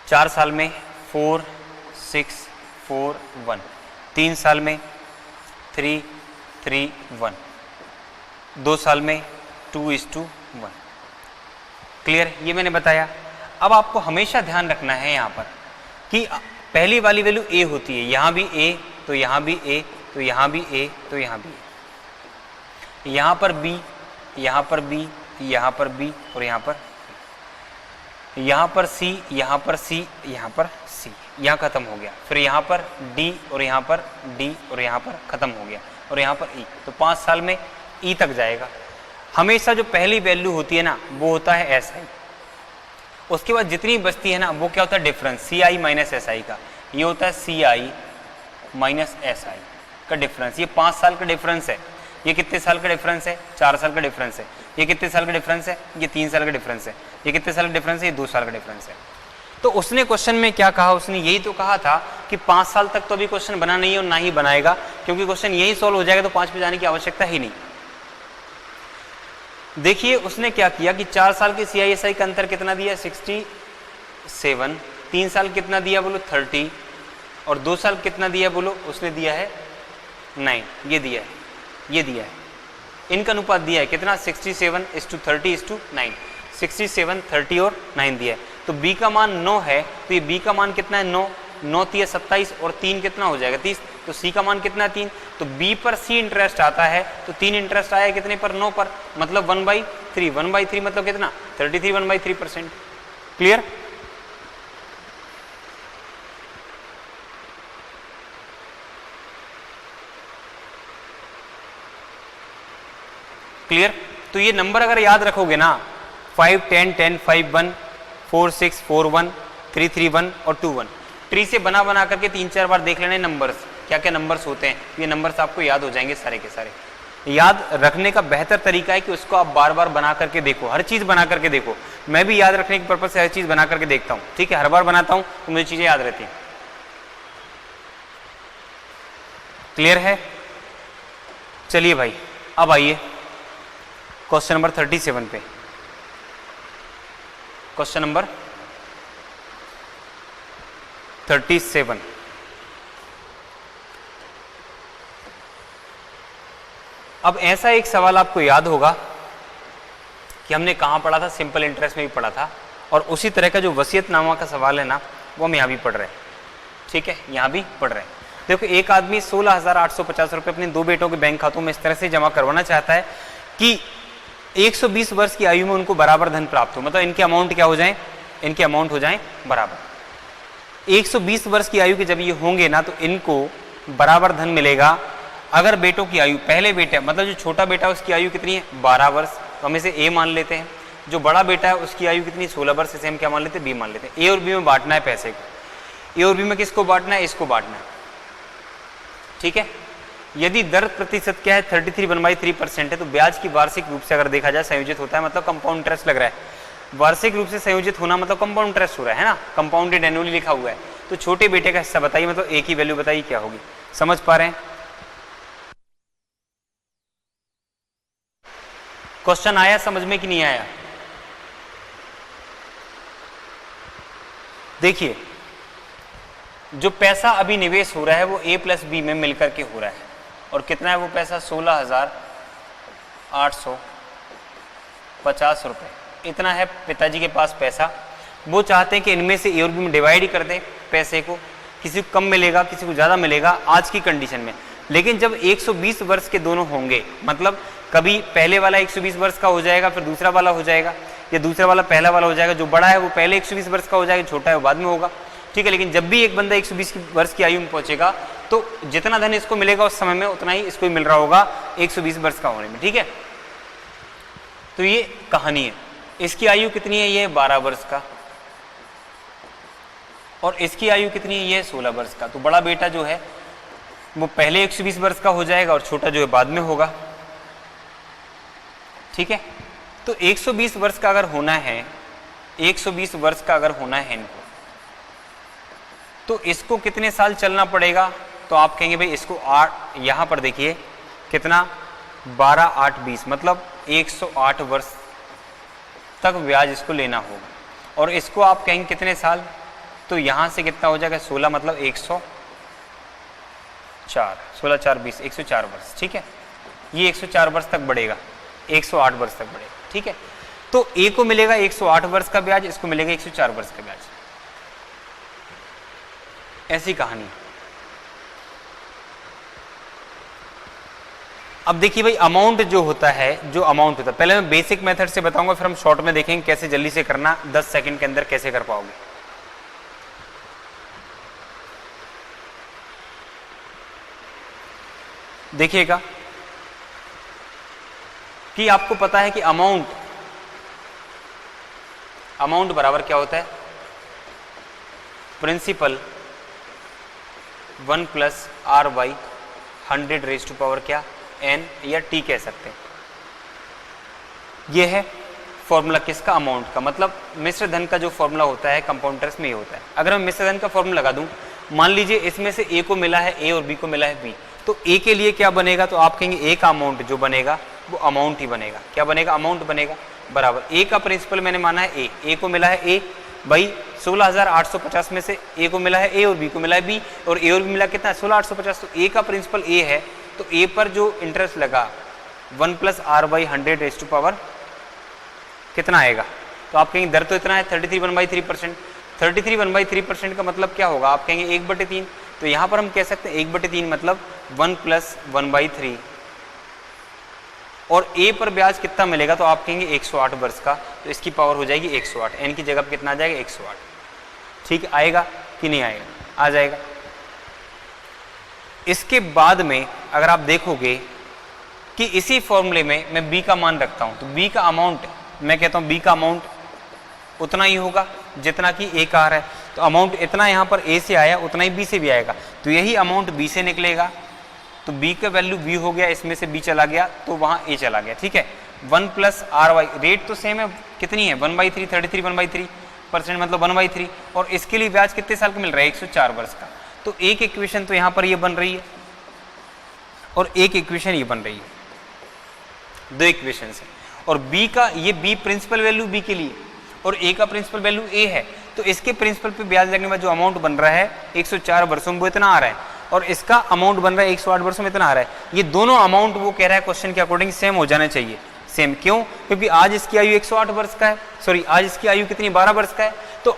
4 साल में 4 6 4 1, 3 साल में 3 3 1, 2 साल में 2:1। क्लियर? ये मैंने बताया। अब आपको हमेशा ध्यान रखना है यहाँ पर कि पहली वाली वैल्यू a होती है, यहाँ भी a तो यहाँ भी a तो यहाँ भी a तो यहाँ भी a, यहाँ पर b, यहाँ पर b, यहाँ पर b और यहाँ पर यहाँ पर c, यहाँ पर c, यहाँ पर c, यहाँ खत्म हो गया। फिर यहाँ पर d और यहाँ पर d और यहाँ पर खत्म हो गया और यहाँ पर e, तो 5 साल में e तक जाएगा। हमेशा जो पहली वैल्यू होती है ना वो होता है SI, उसके बाद जितनी बचती है ना वो क्या होता है डिफरेंस, CI माइनस SI का, ये होता है CI माइनस SI का डिफरेंस। ये 5 साल का डिफरेंस है, ये कितने साल का डिफरेंस है 4 साल का डिफरेंस है, ये कितने साल का डिफरेंस है ये 3 साल का डिफरेंस है, ये कितने साल का डिफरेंस है ये 2 साल का डिफरेंस है। तो उसने क्वेश्चन में क्या कहा, उसने यही तो कहा था कि 5 साल तक तो अभी क्वेश्चन बना नहीं है और ना ही बनाएगा, क्योंकि क्वेश्चन यही सॉल्व हो जाएगा तो 5 पे जाने की आवश्यकता ही नहीं। देखिए उसने क्या किया कि 4 साल के CI/SI का अंतर कितना दिया 67, 3 साल कितना दिया बोलो 30 और 2 साल कितना दिया बोलो, उसने दिया है 9, ये दिया है, ये दिया है, इनका अनुपात दिया है कितना 67:30:9, 67 30 और 9 दिया है। तो b का मान 9 है तो ये b का मान कितना है 9, 9 3 27 और 3 कितना हो जाएगा 30, तो c का मान कितना है 3, तो b पर c इंटरेस्ट आता है तो 3 इंटरेस्ट आया कितने पर 9 पर, मतलब 1/3, 1/3 मतलब कितना 33 1/3%। क्लियर? क्लियर? तो ये नंबर अगर याद रखोगे ना 5 10 10 5 1 4 6 4 1 3 3 1 और 2 1, ट्री से बना बना करके 3-4 बार देख लेने नंबर्स, क्या क्या नंबर्स होते हैं, ये नंबर्स आपको याद हो जाएंगे सारे के सारे। याद रखने का बेहतर तरीका है कि उसको आप बार बार बना करके देखो, हर चीज बना करके देखो। मैं भी याद रखने के पर्पज से हर चीज बना करके देखता हूँ, ठीक है, हर बार बनाता हूँ तो मुझे चीजें याद रहती हैं। क्लियर है? चलिए भाई अब आइए क्वेश्चन नंबर 37 पे। क्वेश्चन नंबर 37, अब ऐसा एक सवाल आपको याद होगा कि हमने कहां पढ़ा था, सिंपल इंटरेस्ट में भी पढ़ा था, और उसी तरह का जो वसीयतनामा का सवाल है ना वो हम यहां भी पढ़ रहे हैं, ठीक है, यहां भी पढ़ रहे हैं। देखो एक आदमी 16,850 रुपए अपने 2 बेटों के बैंक खातों में इस तरह से जमा करवाना चाहता है कि 120 वर्ष की आयु में उनको बराबर धन प्राप्त हो, मतलब इनके अमाउंट क्या हो जाए, इनके अमाउंट हो जाए बराबर। 120 वर्ष की आयु के जब ये होंगे ना तो इनको बराबर धन मिलेगा अगर बेटों की आयु, पहले बेटे मतलब जो छोटा बेटा उसकी आयु कितनी है 12 वर्ष, तो हम इसे ए मान लेते हैं। जो बड़ा बेटा है उसकी आयु कितनी 16 वर्ष, इसे हम क्या मान लेते हैं, बी मान लेते हैं। ए और बी में बांटना है पैसे को, ए और बी में किसको बांटना है, इसको बांटना है, ठीक है। यदि दर प्रतिशत क्या है 33/3% है, तो ब्याज की वार्षिक रूप से अगर देखा जाए संयोजित होता है, मतलब कंपाउंड इंटरेस्ट लग रहा है। वार्षिक रूप से संयोजित होना मतलब कंपाउंड इंटरेस्ट हो रहा है ना, कंपाउंडेड एनुअली लिखा हुआ है। तो छोटे बेटे का हिस्सा बताइए, मतलब ए की वैल्यू बताइए क्या होगी, समझ पा रहे हैं। क्वेश्चन आया समझ में कि नहीं आया? देखिए जो पैसा अभी निवेश हो रहा है वो ए प्लस बी में मिलकर के हो रहा है, और कितना है वो पैसा 16,850 रुपए, इतना है पिताजी के पास पैसा। वो चाहते हैं कि इनमें से ए और बी में डिवाइड ही कर दें पैसे को, किसी को कम मिलेगा किसी को ज़्यादा मिलेगा आज की कंडीशन में। लेकिन जब 120 वर्ष के दोनों होंगे, मतलब कभी पहले वाला 120 वर्ष का हो जाएगा फिर दूसरा वाला हो जाएगा, या दूसरा वाला पहला वाला हो जाएगा, जो बड़ा है वो पहले 120 वर्ष का हो जाएगा, छोटा है वो बाद में होगा, ठीक है। लेकिन जब भी एक बंदा 120 वर्ष की आयु में पहुंचेगा तो जितना धन इसको मिलेगा उस समय में उतना ही इसको मिल रहा होगा 120 वर्ष का होने में, ठीक है। तो ये कहानी है। इसकी आयु कितनी है, ये 12 वर्ष का, और इसकी आयु कितनी है, ये 16 वर्ष का। तो बड़ा बेटा जो है वो पहले 120 वर्ष का हो जाएगा और छोटा जो है बाद में होगा, ठीक है। तो 120 वर्ष का अगर होना है, 120 वर्ष का अगर होना है इनको, तो इसको कितने साल चलना पड़ेगा? तो आप कहेंगे भाई इसको 8, यहां पर देखिए कितना 12 8 20, मतलब 108 वर्ष तक ब्याज इसको लेना होगा। और इसको आप कहेंगे कितने साल, तो यहां से कितना हो जाएगा 16, मतलब 104, 16 4 20, 104 वर्ष, ठीक है। ये 104 वर्ष तक बढ़ेगा, 108 वर्ष तक बढ़ेगा, ठीक है। तो ए को मिलेगा 108 वर्ष का ब्याज, इसको मिलेगा 104 वर्ष का ब्याज, ऐसी कहानी। अब देखिए भाई अमाउंट जो होता है, जो अमाउंट होता है, पहले मैं बेसिक मेथड से बताऊंगा, फिर हम शॉर्ट में देखेंगे कैसे जल्दी से करना, 10 सेकंड के अंदर कैसे कर पाओगे। देखिएगा कि आपको पता है कि अमाउंट बराबर क्या होता है, principal 1 + r/100 raise to power क्या n, या t कह सकते हैं। यह है फॉर्मूला किसका, अमाउंट का। मतलब मिश्र धन का जो फॉर्मूला होता है कंपाउंड इंटरेस्ट में ये होता है। अगर मैं मिश्र धन का फॉर्मूला लगा दूं, मान लीजिए इसमें से a को मिला है a और b को मिला है b, तो a के लिए क्या बनेगा, तो आप कहेंगे a का अमाउंट जो बनेगा वो अमाउंट ही बनेगा। क्या बनेगा, अमाउंट बनेगा, बराबर a का प्रिंसिपल मैंने माना है a को मिला है a, भाई 16,850 में से a को मिला है a और b को मिला है b, और a और b मिला कितना 16,850, तो a का प्रिंसिपल a है, तो a पर जो इंटरेस्ट लगा 1 + r/100 रेज़ टू पावर कितना आएगा, तो आप कहेंगे दर तो इतना है 33/3%। 33/3% का मतलब क्या होगा, आप कहेंगे 1/3, तो यहाँ पर हम कह सकते हैं 1/3 मतलब 1 + 1/3, और a पर ब्याज कितना मिलेगा, तो आप कहेंगे 108 वर्ष का, तो इसकी पावर हो जाएगी 108, n की जगह पर कितना आ जाएगा 108, ठीक आएगा कि नहीं आएगा, आ जाएगा। इसके बाद में अगर आप देखोगे कि इसी फॉर्मूले में मैं b का मान रखता हूं, तो b का अमाउंट मैं कहता हूं b का अमाउंट उतना ही होगा जितना कि a का आ रहा है, तो अमाउंट इतना यहां पर a से आया उतना ही b से भी आएगा, तो यही अमाउंट b से निकलेगा, तो b का वैल्यू b हो गया, इसमें से b चला गया तो वहां a चला गया, ठीक है। 1 + r/, रेट तो सेम है, कितनी है 1/3, 33/3% मतलब 1/3, और इसके लिए ब्याज कितने साल का मिल रहा है 104 वर्ष का। तो एक इक्वेशन तो यहां पर ये बन रही है और एक इक्वेशन ये बन रही है, दो इक्वेशन है। और b का, ये b प्रिंसिपल वैल्यू b के लिए और a का प्रिंसिपल वैल्यू a है, तो इसके प्रिंसिपल पे ब्याज लगने के बाद जो अमाउंट बन रहा है 104 वर्षों में वो इतना आ रहा है, और इसका अमाउंट बन रहा है 108 वर्षों में इतना आ रहा है। ये दोनों अमाउंट वो कह रहा है क्वेश्चन के अकॉर्डिंग सेम हो जाना चाहिए, सेम क्यों, क्योंकि आज इसकी आयु 108 वर्ष का है, सॉरी आज इसकी आयु कितनी 12 वर्ष का है, तो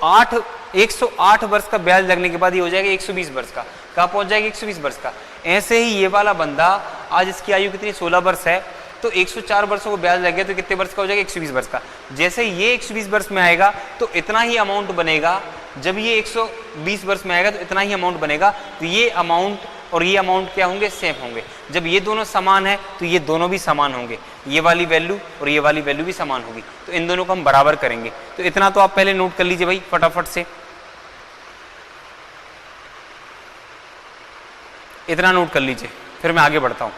108 वर्ष का ब्याज लगने के बाद ये हो जाएगा 120 वर्ष का, कहाँ पहुंच जाएगा 120 वर्ष का। ऐसे ही ये वाला बंदा आज इसकी आयु कितनी 16 वर्ष है, तो 104 वर्षों को ब्याज लग गया तो कितने वर्ष का हो जाएगा 120 वर्ष का। जैसे ये 120 वर्ष में आएगा तो इतना ही अमाउंट बनेगा, जब ये 120 वर्ष में आएगा तो इतना ही अमाउंट बनेगा, तो ये अमाउंट और ये अमाउंट क्या होंगे, सेम होंगे। जब ये दोनों समान है तो ये दोनों भी समान होंगे, ये वाली वैल्यू और ये वाली वैल्यू भी समान होगी, तो इन दोनों को हम बराबर करेंगे। तो इतना तो आप पहले नोट कर लीजिए भाई फटाफट से, इतना नोट कर लीजिए, फिर मैं आगे बढ़ता हूं।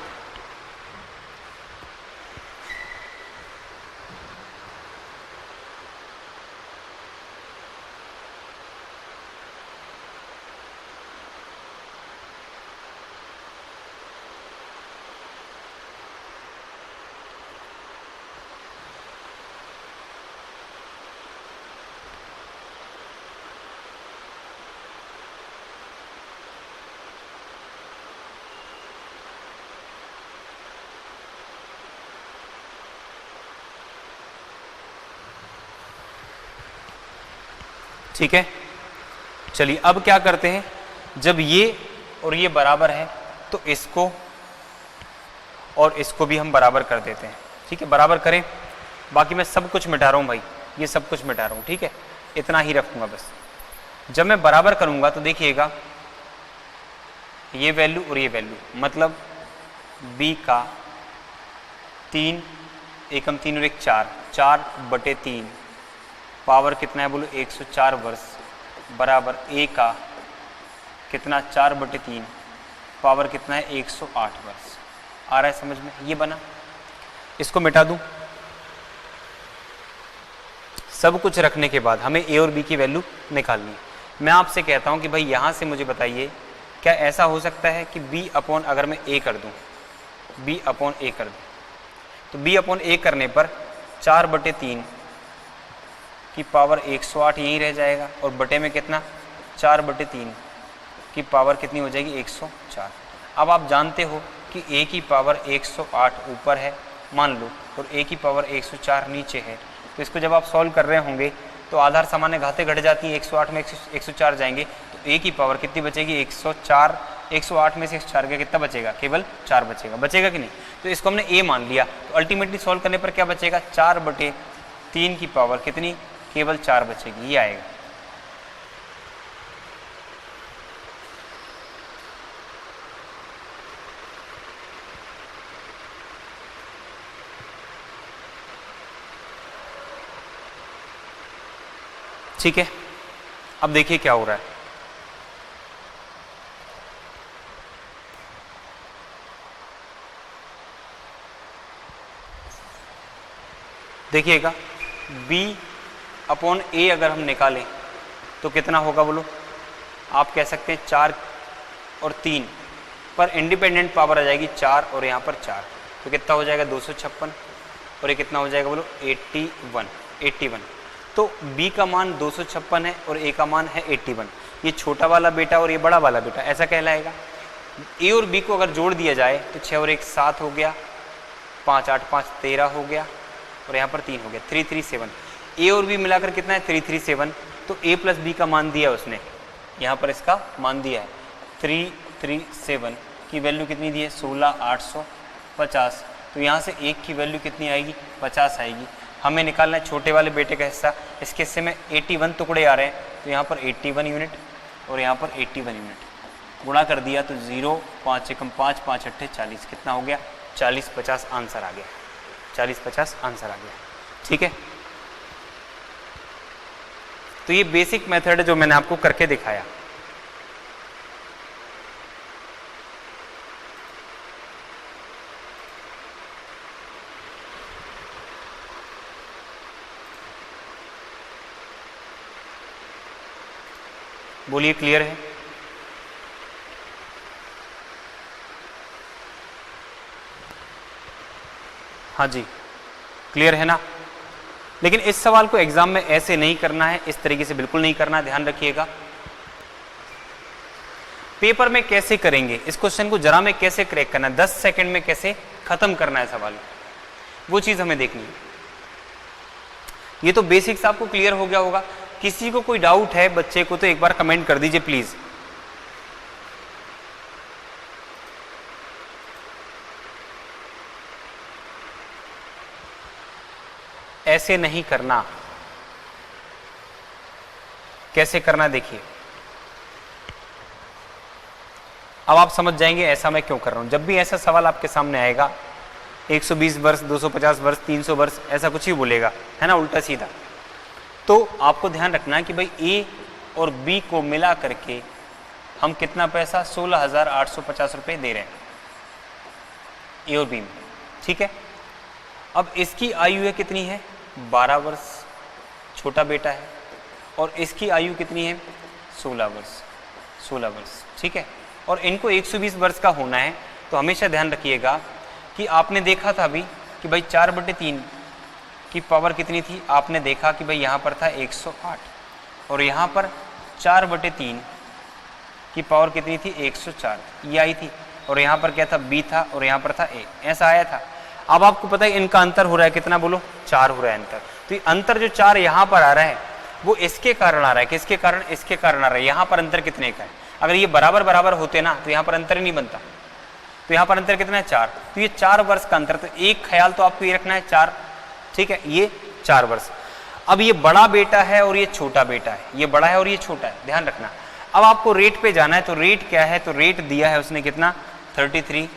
ठीक है, चलिए अब क्या करते हैं, जब ये और ये बराबर है तो इसको और इसको भी हम बराबर कर देते हैं। ठीक है, बराबर करें, बाकी मैं सब कुछ मिटा रहा हूं भाई, ये सब कुछ मिटा रहा हूं। ठीक है, इतना ही रखूंगा बस। जब मैं बराबर करूंगा तो देखिएगा ये वैल्यू और ये वैल्यू, मतलब b का 3 एकम 3 और 1 4, 4/3 पावर कितना है बोलो 104 वर्ष, बराबर a का कितना 4/3 पावर कितना है 108 वर्ष। आ रहा है समझ में, ये बना। इसको मिटा दूं, सब कुछ रखने के बाद हमें a और b की वैल्यू निकालनी है। मैं आपसे कहता हूं कि भाई यहां से मुझे बताइए, क्या ऐसा हो सकता है कि b अपॉन अगर मैं a कर दूं, b अपॉन a कर दूं, तो b अपॉन a करने पर 4/3 की पावर 108 यहीं रह जाएगा, और बटे में कितना 4/3 की पावर कितनी हो जाएगी 104। अब आप जानते हो कि a की पावर 108 ऊपर है मान लो, और a की पावर 104 नीचे है, तो इसको जब आप सॉल्व कर रहे होंगे तो आधार सामान्य घाते घट जाती हैं, 108 में 104 जाएंगे तो a की पावर कितनी बचेगी 104, 108 में से 104 का कितना बचेगा, केवल 4 बचेगा, बचेगा कि नहीं। तो इसको हमने a मान लिया, तो अल्टीमेटली सॉल्व करने पर क्या बचेगा 4/3 की पावर कितनी, केवल 4 बचेगी, ये आएगा। ठीक है, अब देखिए क्या हो रहा है। देखिएगा b अपॉन a अगर हम निकालें तो कितना होगा बोलो, आप कह सकते हैं 4 और 3 पर इंडिपेंडेंट पावर आ जाएगी 4 और यहाँ पर 4, तो कितना हो जाएगा 256, और ये कितना हो जाएगा बोलो 81। तो b का मान 256 है और a का मान है 81। ये छोटा वाला बेटा और ये बड़ा वाला बेटा ऐसा कहलाएगा। a और b को अगर जोड़ दिया जाए तो 6 और 1 7 हो गया, 5 8 5 13 हो गया, और यहाँ पर 3 हो गया 337। a और b मिलाकर कितना है 337, तो a प्लस b का मान दिया उसने, यहाँ पर इसका मान दिया है 337 की वैल्यू कितनी दी है 16850, तो यहाँ से 1 की वैल्यू कितनी आएगी 50 आएगी। हमें निकालना है छोटे वाले बेटे का हिस्सा, इसके हिस्से में 81 टुकड़े आ रहे हैं, तो यहाँ पर 81 यूनिट और यहाँ पर 81 यूनिट गुणा कर दिया तो 0 5 एकम 5 5 अट्ठे 40, कितना हो गया 40-50 आंसर आ गया, 40-50 आंसर आ गया। ठीक है, तो ये बेसिक मेथड है जो मैंने आपको करके दिखाया। बोलिए क्लियर है? हाँ जी, क्लियर है ना। लेकिन इस सवाल को एग्जाम में ऐसे नहीं करना है, इस तरीके से बिल्कुल नहीं करना है, ध्यान रखिएगा। पेपर में कैसे करेंगे इस क्वेश्चन को, जरा में कैसे क्रैक करना है, 10 सेकंड में कैसे खत्म करना है सवाल, वो चीज हमें देखनी है। ये तो बेसिक्स आपको क्लियर हो गया होगा। किसी को कोई डाउट है बच्चे को तो एक बार कमेंट कर दीजिए प्लीज। ऐसे नहीं करना, कैसे करना देखिए। अब आप समझ जाएंगे ऐसा मैं क्यों कर रहा हूं। जब भी ऐसा सवाल आपके सामने आएगा 120 वर्ष, 250 वर्ष, 300 वर्ष, ऐसा कुछ ही बोलेगा, है ना, उल्टा सीधा, तो आपको ध्यान रखना है कि भाई ए और बी को मिला करके हम कितना पैसा 16,850 रुपये दे रहे हैं ए और बी में, ठीक है। अब इसकी आयु है कितनी है 12 वर्ष, छोटा बेटा है, और इसकी आयु कितनी है 16 वर्ष, ठीक है। और इनको 120 वर्ष का होना है, तो हमेशा ध्यान रखिएगा कि आपने देखा था अभी कि भाई 4/3 की पावर कितनी थी, आपने देखा कि भाई यहाँ पर था 108 और यहाँ पर 4/3 की पावर कितनी थी 104, ये आई थी, और यहाँ पर क्या था b था और यहाँ पर था a, ऐसा आया था। अब आपको पता है इनका अंतर हो रहा है कितना, बोलो 4 हो रहा है अंतर। तो ये अंतर जो 4 यहाँ पर आ रहा है वो इसके कारण आ रहा है, किसके कारण, इसके कारण आ रहा है। यहाँ पर अंतर कितने का है, अगर ये बराबर बराबर होते ना तो यहाँ पर अंतर ही नहीं बनता, तो यहाँ पर अंतर कितना है 4, तो ये 4 वर्ष का अंतर। तो एक ख्याल तो आपको ये रखना है 4, ठीक है, ये 4 वर्ष। अब ये बड़ा बेटा है और ये छोटा बेटा है, ये बड़ा है और ये छोटा है, ध्यान रखना। अब आपको रेट पे जाना है, तो रेट क्या है, तो रेट दिया है उसने कितना 33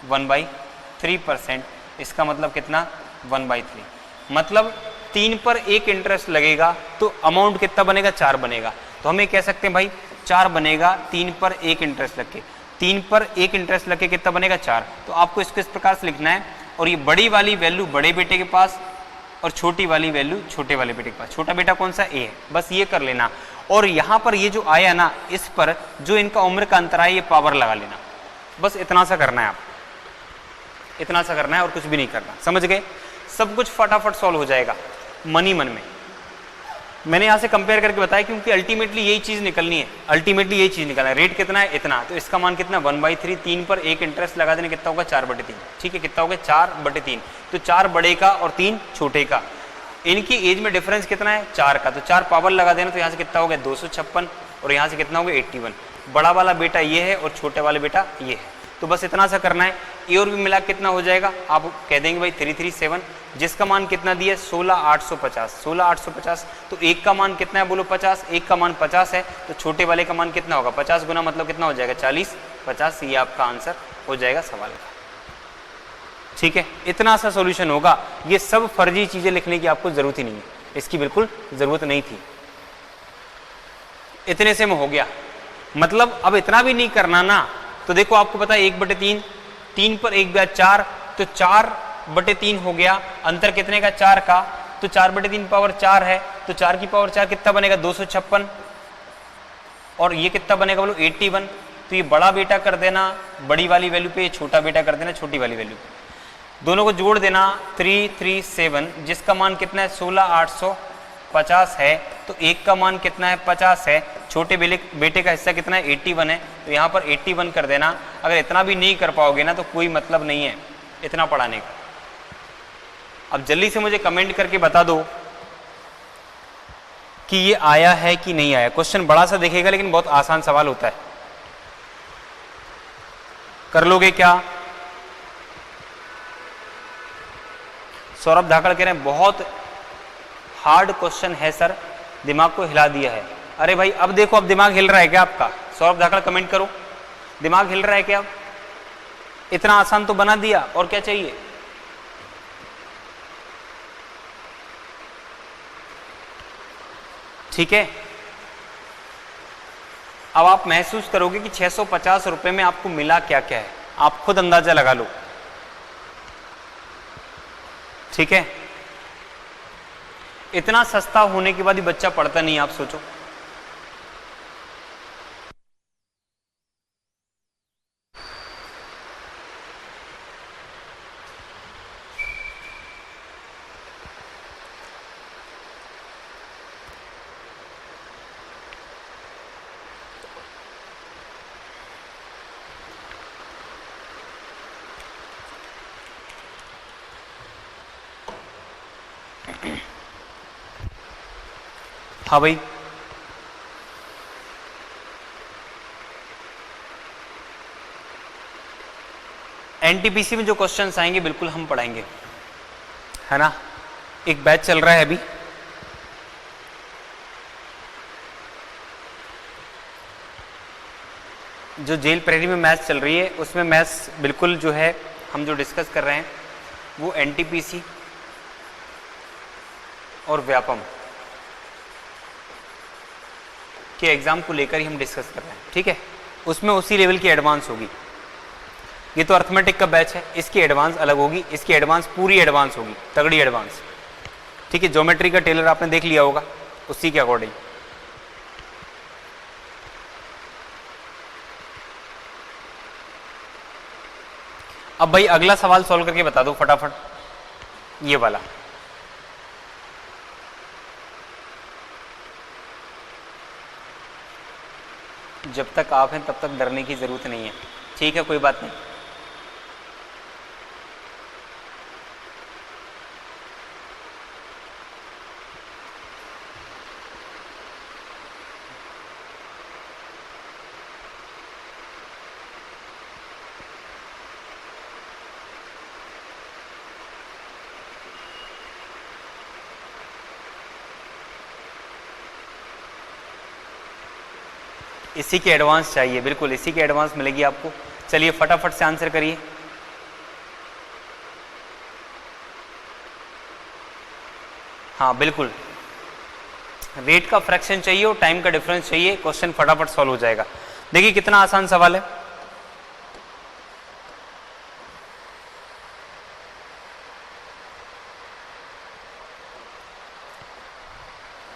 1/3%, इसका मतलब कितना 1/3, मतलब 3 पर 1 इंटरेस्ट लगेगा तो अमाउंट कितना बनेगा 4 बनेगा। तो हम ये कह सकते हैं भाई 4 बनेगा 3 पर 1 इंटरेस्ट लग के, 3 पर 1 इंटरेस्ट लग के कितना बनेगा 4। तो आपको इसको इस प्रकार से लिखना है, और ये बड़ी वाली वैल्यू बड़े बेटे के पास और छोटी वाली वैल्यू छोटे वाले बेटे के पास। छोटा बेटा कौन सा, ए है, बस ये कर लेना। और यहाँ पर ये जो आया ना, इस पर जो इनका उम्र का अंतर है ये पावर लगा लेना, बस इतना सा करना है, आप इतना सा करना है और कुछ भी नहीं करना, समझ गए। सब कुछ फटाफट सॉल्व हो जाएगा मन ही मन में। मैंने यहाँ से कंपेयर करके बताया क्योंकि अल्टीमेटली यही चीज निकलनी है, अल्टीमेटली यही चीज निकलना है। रेट कितना है इतना, तो इसका मान कितना 1/3, 3 पर 1 इंटरेस्ट लगा देने कितना होगा 4/3, ठीक है, कितना होगा 4/3। तो 4 बड़े का और 3 छोटे का, इनकी एज में डिफरेंस कितना है 4 का, तो 4 पावर लगा देना, तो यहाँ से कितना हो गया 256 और यहाँ से कितना हो गया 81। बड़ा वाला बेटा ये है और छोटे वाले बेटा ये है, तो बस इतना सा करना है। ए और बी मिला कितना हो जाएगा, आप कह देंगे भाई 337, जिसका मान कितना दिया 16,850। तो एक का मान कितना है बोलो 50, एक का मान 50 है, तो छोटे वाले का मान कितना होगा 50 गुना मतलब कितना हो जाएगा 40, 50, ये आपका आंसर हो जाएगा सवाल का, ठीक है। इतना सा सॉल्यूशन होगा। ये सब फर्जी चीजें लिखने की आपको जरूरत ही नहीं है, इसकी बिल्कुल जरूरत नहीं थी, इतने से में हो गया। मतलब अब इतना भी नहीं करना ना, तो देखो आपको पता है 1/3, 3 पर 1 गया 4, तो 4/3 हो गया, अंतर कितने का 4 का, तो 4/3 पावर 4 है, तो 4 की पावर 4 कितना बनेगा 256, और ये कितना बनेगा बोलो 81। तो ये बड़ा बेटा कर देना बड़ी वाली वैल्यू पे, छोटा बेटा कर देना छोटी वाली वैल्यू पे, दोनों को जोड़ देना 337, जिसका मान कितना है 16,850 है, तो एक का मान कितना है 50 है, छोटे बेटे का हिस्सा कितना है 81 है, तो यहाँ पर 81 कर देना। अगर इतना भी नहीं कर पाओगे ना तो कोई मतलब नहीं है इतना पढ़ाने का। अब जल्दी से मुझे कमेंट करके बता दो कि ये आया है कि नहीं आया। क्वेश्चन बड़ा सा दिखेगा लेकिन बहुत आसान सवाल होता है, कर लोगे क्या? सौरभ धाकड़ कह रहे हैं बहुत हार्ड क्वेश्चन है सर, दिमाग को हिला दिया है। अरे भाई अब देखो, अब दिमाग हिल रहा है क्या आपका? सौरभ धाकड़ कमेंट करो, दिमाग हिल रहा है क्या? इतना आसान तो बना दिया, और क्या चाहिए? ठीक है, अब आप महसूस करोगे कि 650 रुपए में आपको मिला क्या क्या है, आप खुद अंदाजा लगा लो। ठीक है, इतना सस्ता होने के बाद ही बच्चा पढ़ता नहीं, आप सोचो। हाँ भाई, एनटीपीसी में जो क्वेश्चंस आएंगे बिल्कुल हम पढ़ाएंगे, है ना। एक बैच चल रहा है अभी, जो जेल प्रेरी में मैथ्स चल रही है उसमें मैथ्स बिल्कुल जो है हम जो डिस्कस कर रहे हैं वो एनटीपीसी और व्यापम के एग्जाम को लेकर ही हम डिस्कस कर रहे हैं, ठीक है। उसमें उसी लेवल की एडवांस होगी। ये तो अर्थमेटिक का बैच है, इसकी एडवांस अलग होगी, इसकी एडवांस पूरी एडवांस होगी, तगड़ी एडवांस, ठीक है। ज्योमेट्री का टेलर आपने देख लिया होगा, उसी के अकॉर्डिंग। अब भाई अगला सवाल सॉल्व करके बता दो फटाफट, ये वाला। जब तक आप हैं तब तक डरने की जरूरत नहीं है, ठीक है, कोई बात नहीं। इसी के एडवांस चाहिए, बिल्कुल इसी के एडवांस मिलेगी आपको। चलिए फटाफट से आंसर करिए। हाँ बिल्कुल, रेट का फ्रैक्शन चाहिए और टाइम का डिफरेंस चाहिए, क्वेश्चन फटाफट सॉल्व हो जाएगा। देखिए कितना आसान सवाल है।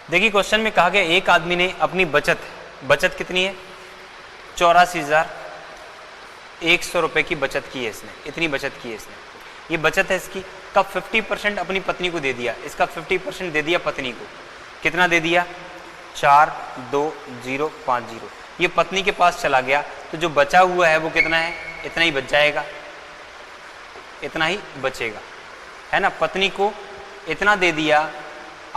देखिए क्वेश्चन में कहा गया एक आदमी ने अपनी बचत कितनी है, 84,100 रुपए की बचत की है इसने, इतनी बचत की है इसने, ये बचत है इसकी। कब 50% अपनी पत्नी को दे दिया, इसका 50% दे दिया पत्नी को। कितना दे दिया, 42050। ये पत्नी के पास चला गया तो जो बचा हुआ है वो कितना है, इतना ही बच जाएगा, इतना ही बचेगा, है ना। पत्नी को इतना दे दिया,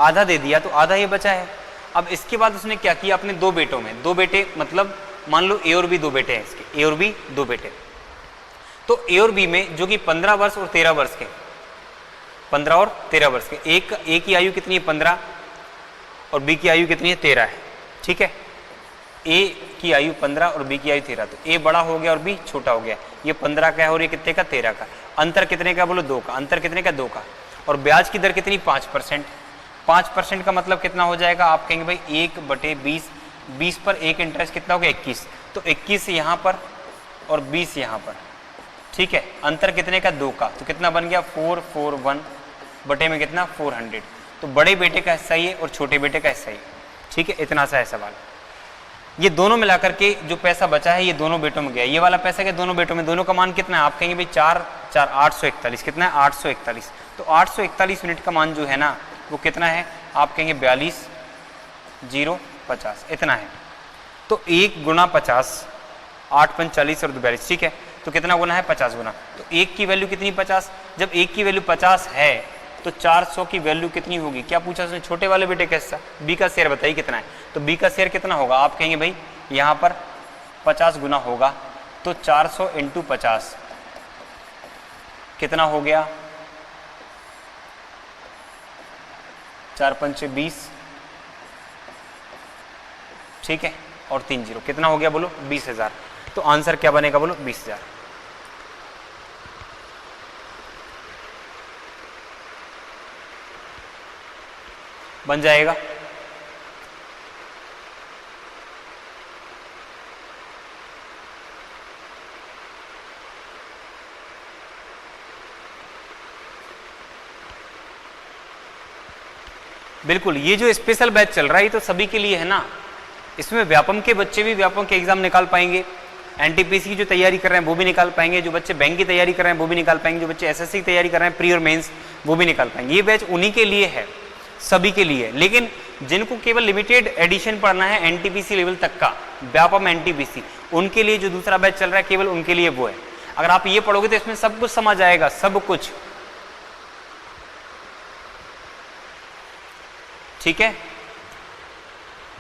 आधा दे दिया, तो आधा ही बचा है। अब इसके बाद उसने क्या किया, अपने दो बेटों में, दो बेटे मतलब मान लो ए और बी दो बेटे हैं इसके, ए और बी दो बेटे, तो ए और बी में जो कि 15 वर्ष और 13 वर्ष के, 15 और 13 वर्ष के, ए की आयु कितनी है 15 और बी की आयु कितनी है 13 है, ठीक है। ए की आयु 15 और बी की आयु 13, तो ए बड़ा हो गया और बी छोटा हो गया। ये 15 का है और ये कितने का, 13 का। अंतर कितने का, बोलो 2 का। अंतर कितने का, 2 का। और ब्याज की दर कितनी, 5%। 5% का मतलब कितना हो जाएगा, आप कहेंगे भाई 1/20, 20 पर 1 इंटरेस्ट कितना हो गया, 21, तो 21 यहाँ पर और 20 यहाँ पर, ठीक है। अंतर कितने का, 2 का, तो कितना बन गया 441 बटे में कितना 400। तो बड़े बेटे का हिस्सा ही है और छोटे बेटे का हिस्सा ही, ठीक है। इतना सा है सवाल। ये दोनों मिलाकर के जो पैसा बचा है ये दोनों बेटों में गया, ये वाला पैसा क्या दोनों बेटों में, दोनों का मान कितना है, आप कहेंगे भाई 4 4 841, कितना है 841। तो 841 यूनिट का मान जो है ना वो कितना है, आप कहेंगे 42,050, इतना है। तो 1 गुना 50, 8 × 5 = 40 और 42, ठीक है। तो कितना गुना है, 50 गुना। तो 1 की वैल्यू कितनी, 50। जब 1 की वैल्यू 50 है तो 400 की वैल्यू कितनी होगी, क्या पूछा उसने, छोटे वाले बेटे का हिस्सा, बी का शेयर बताइए कितना है। तो बी का शेयर कितना होगा, आप कहेंगे भाई यहाँ पर 50 गुना होगा, तो 400 × 50 कितना हो गया, 4 × 5 = 20, ठीक है, और 3 0 कितना हो गया, बोलो 20,000। तो आंसर क्या बनेगा, बोलो 20,000। बन जाएगा। बिल्कुल, ये जो स्पेशल बैच चल रहा है ये तो सभी के लिए है ना। इसमें व्यापम के बच्चे भी व्यापम के एग्जाम निकाल पाएंगे, एनटीपीसी की जो तैयारी कर रहे हैं वो भी निकाल पाएंगे, जो बच्चे बैंक की तैयारी कर रहे हैं वो भी निकाल पाएंगे, जो बच्चे एसएससी की तैयारी कर रहे हैं प्री और मेंस वो भी निकाल पाएंगे। ये बैच उन्हीं के लिए है, सभी के लिए। लेकिन जिनको केवल लिमिटेड एडिशन पढ़ना है एनटीपीसी लेवल तक का, व्यापम एनटीपीसी, उनके लिए जो दूसरा बैच चल रहा है केवल उनके लिए वो है। अगर आप ये पढ़ोगे तो इसमें सब कुछ समझ आएगा, सब कुछ, ठीक है।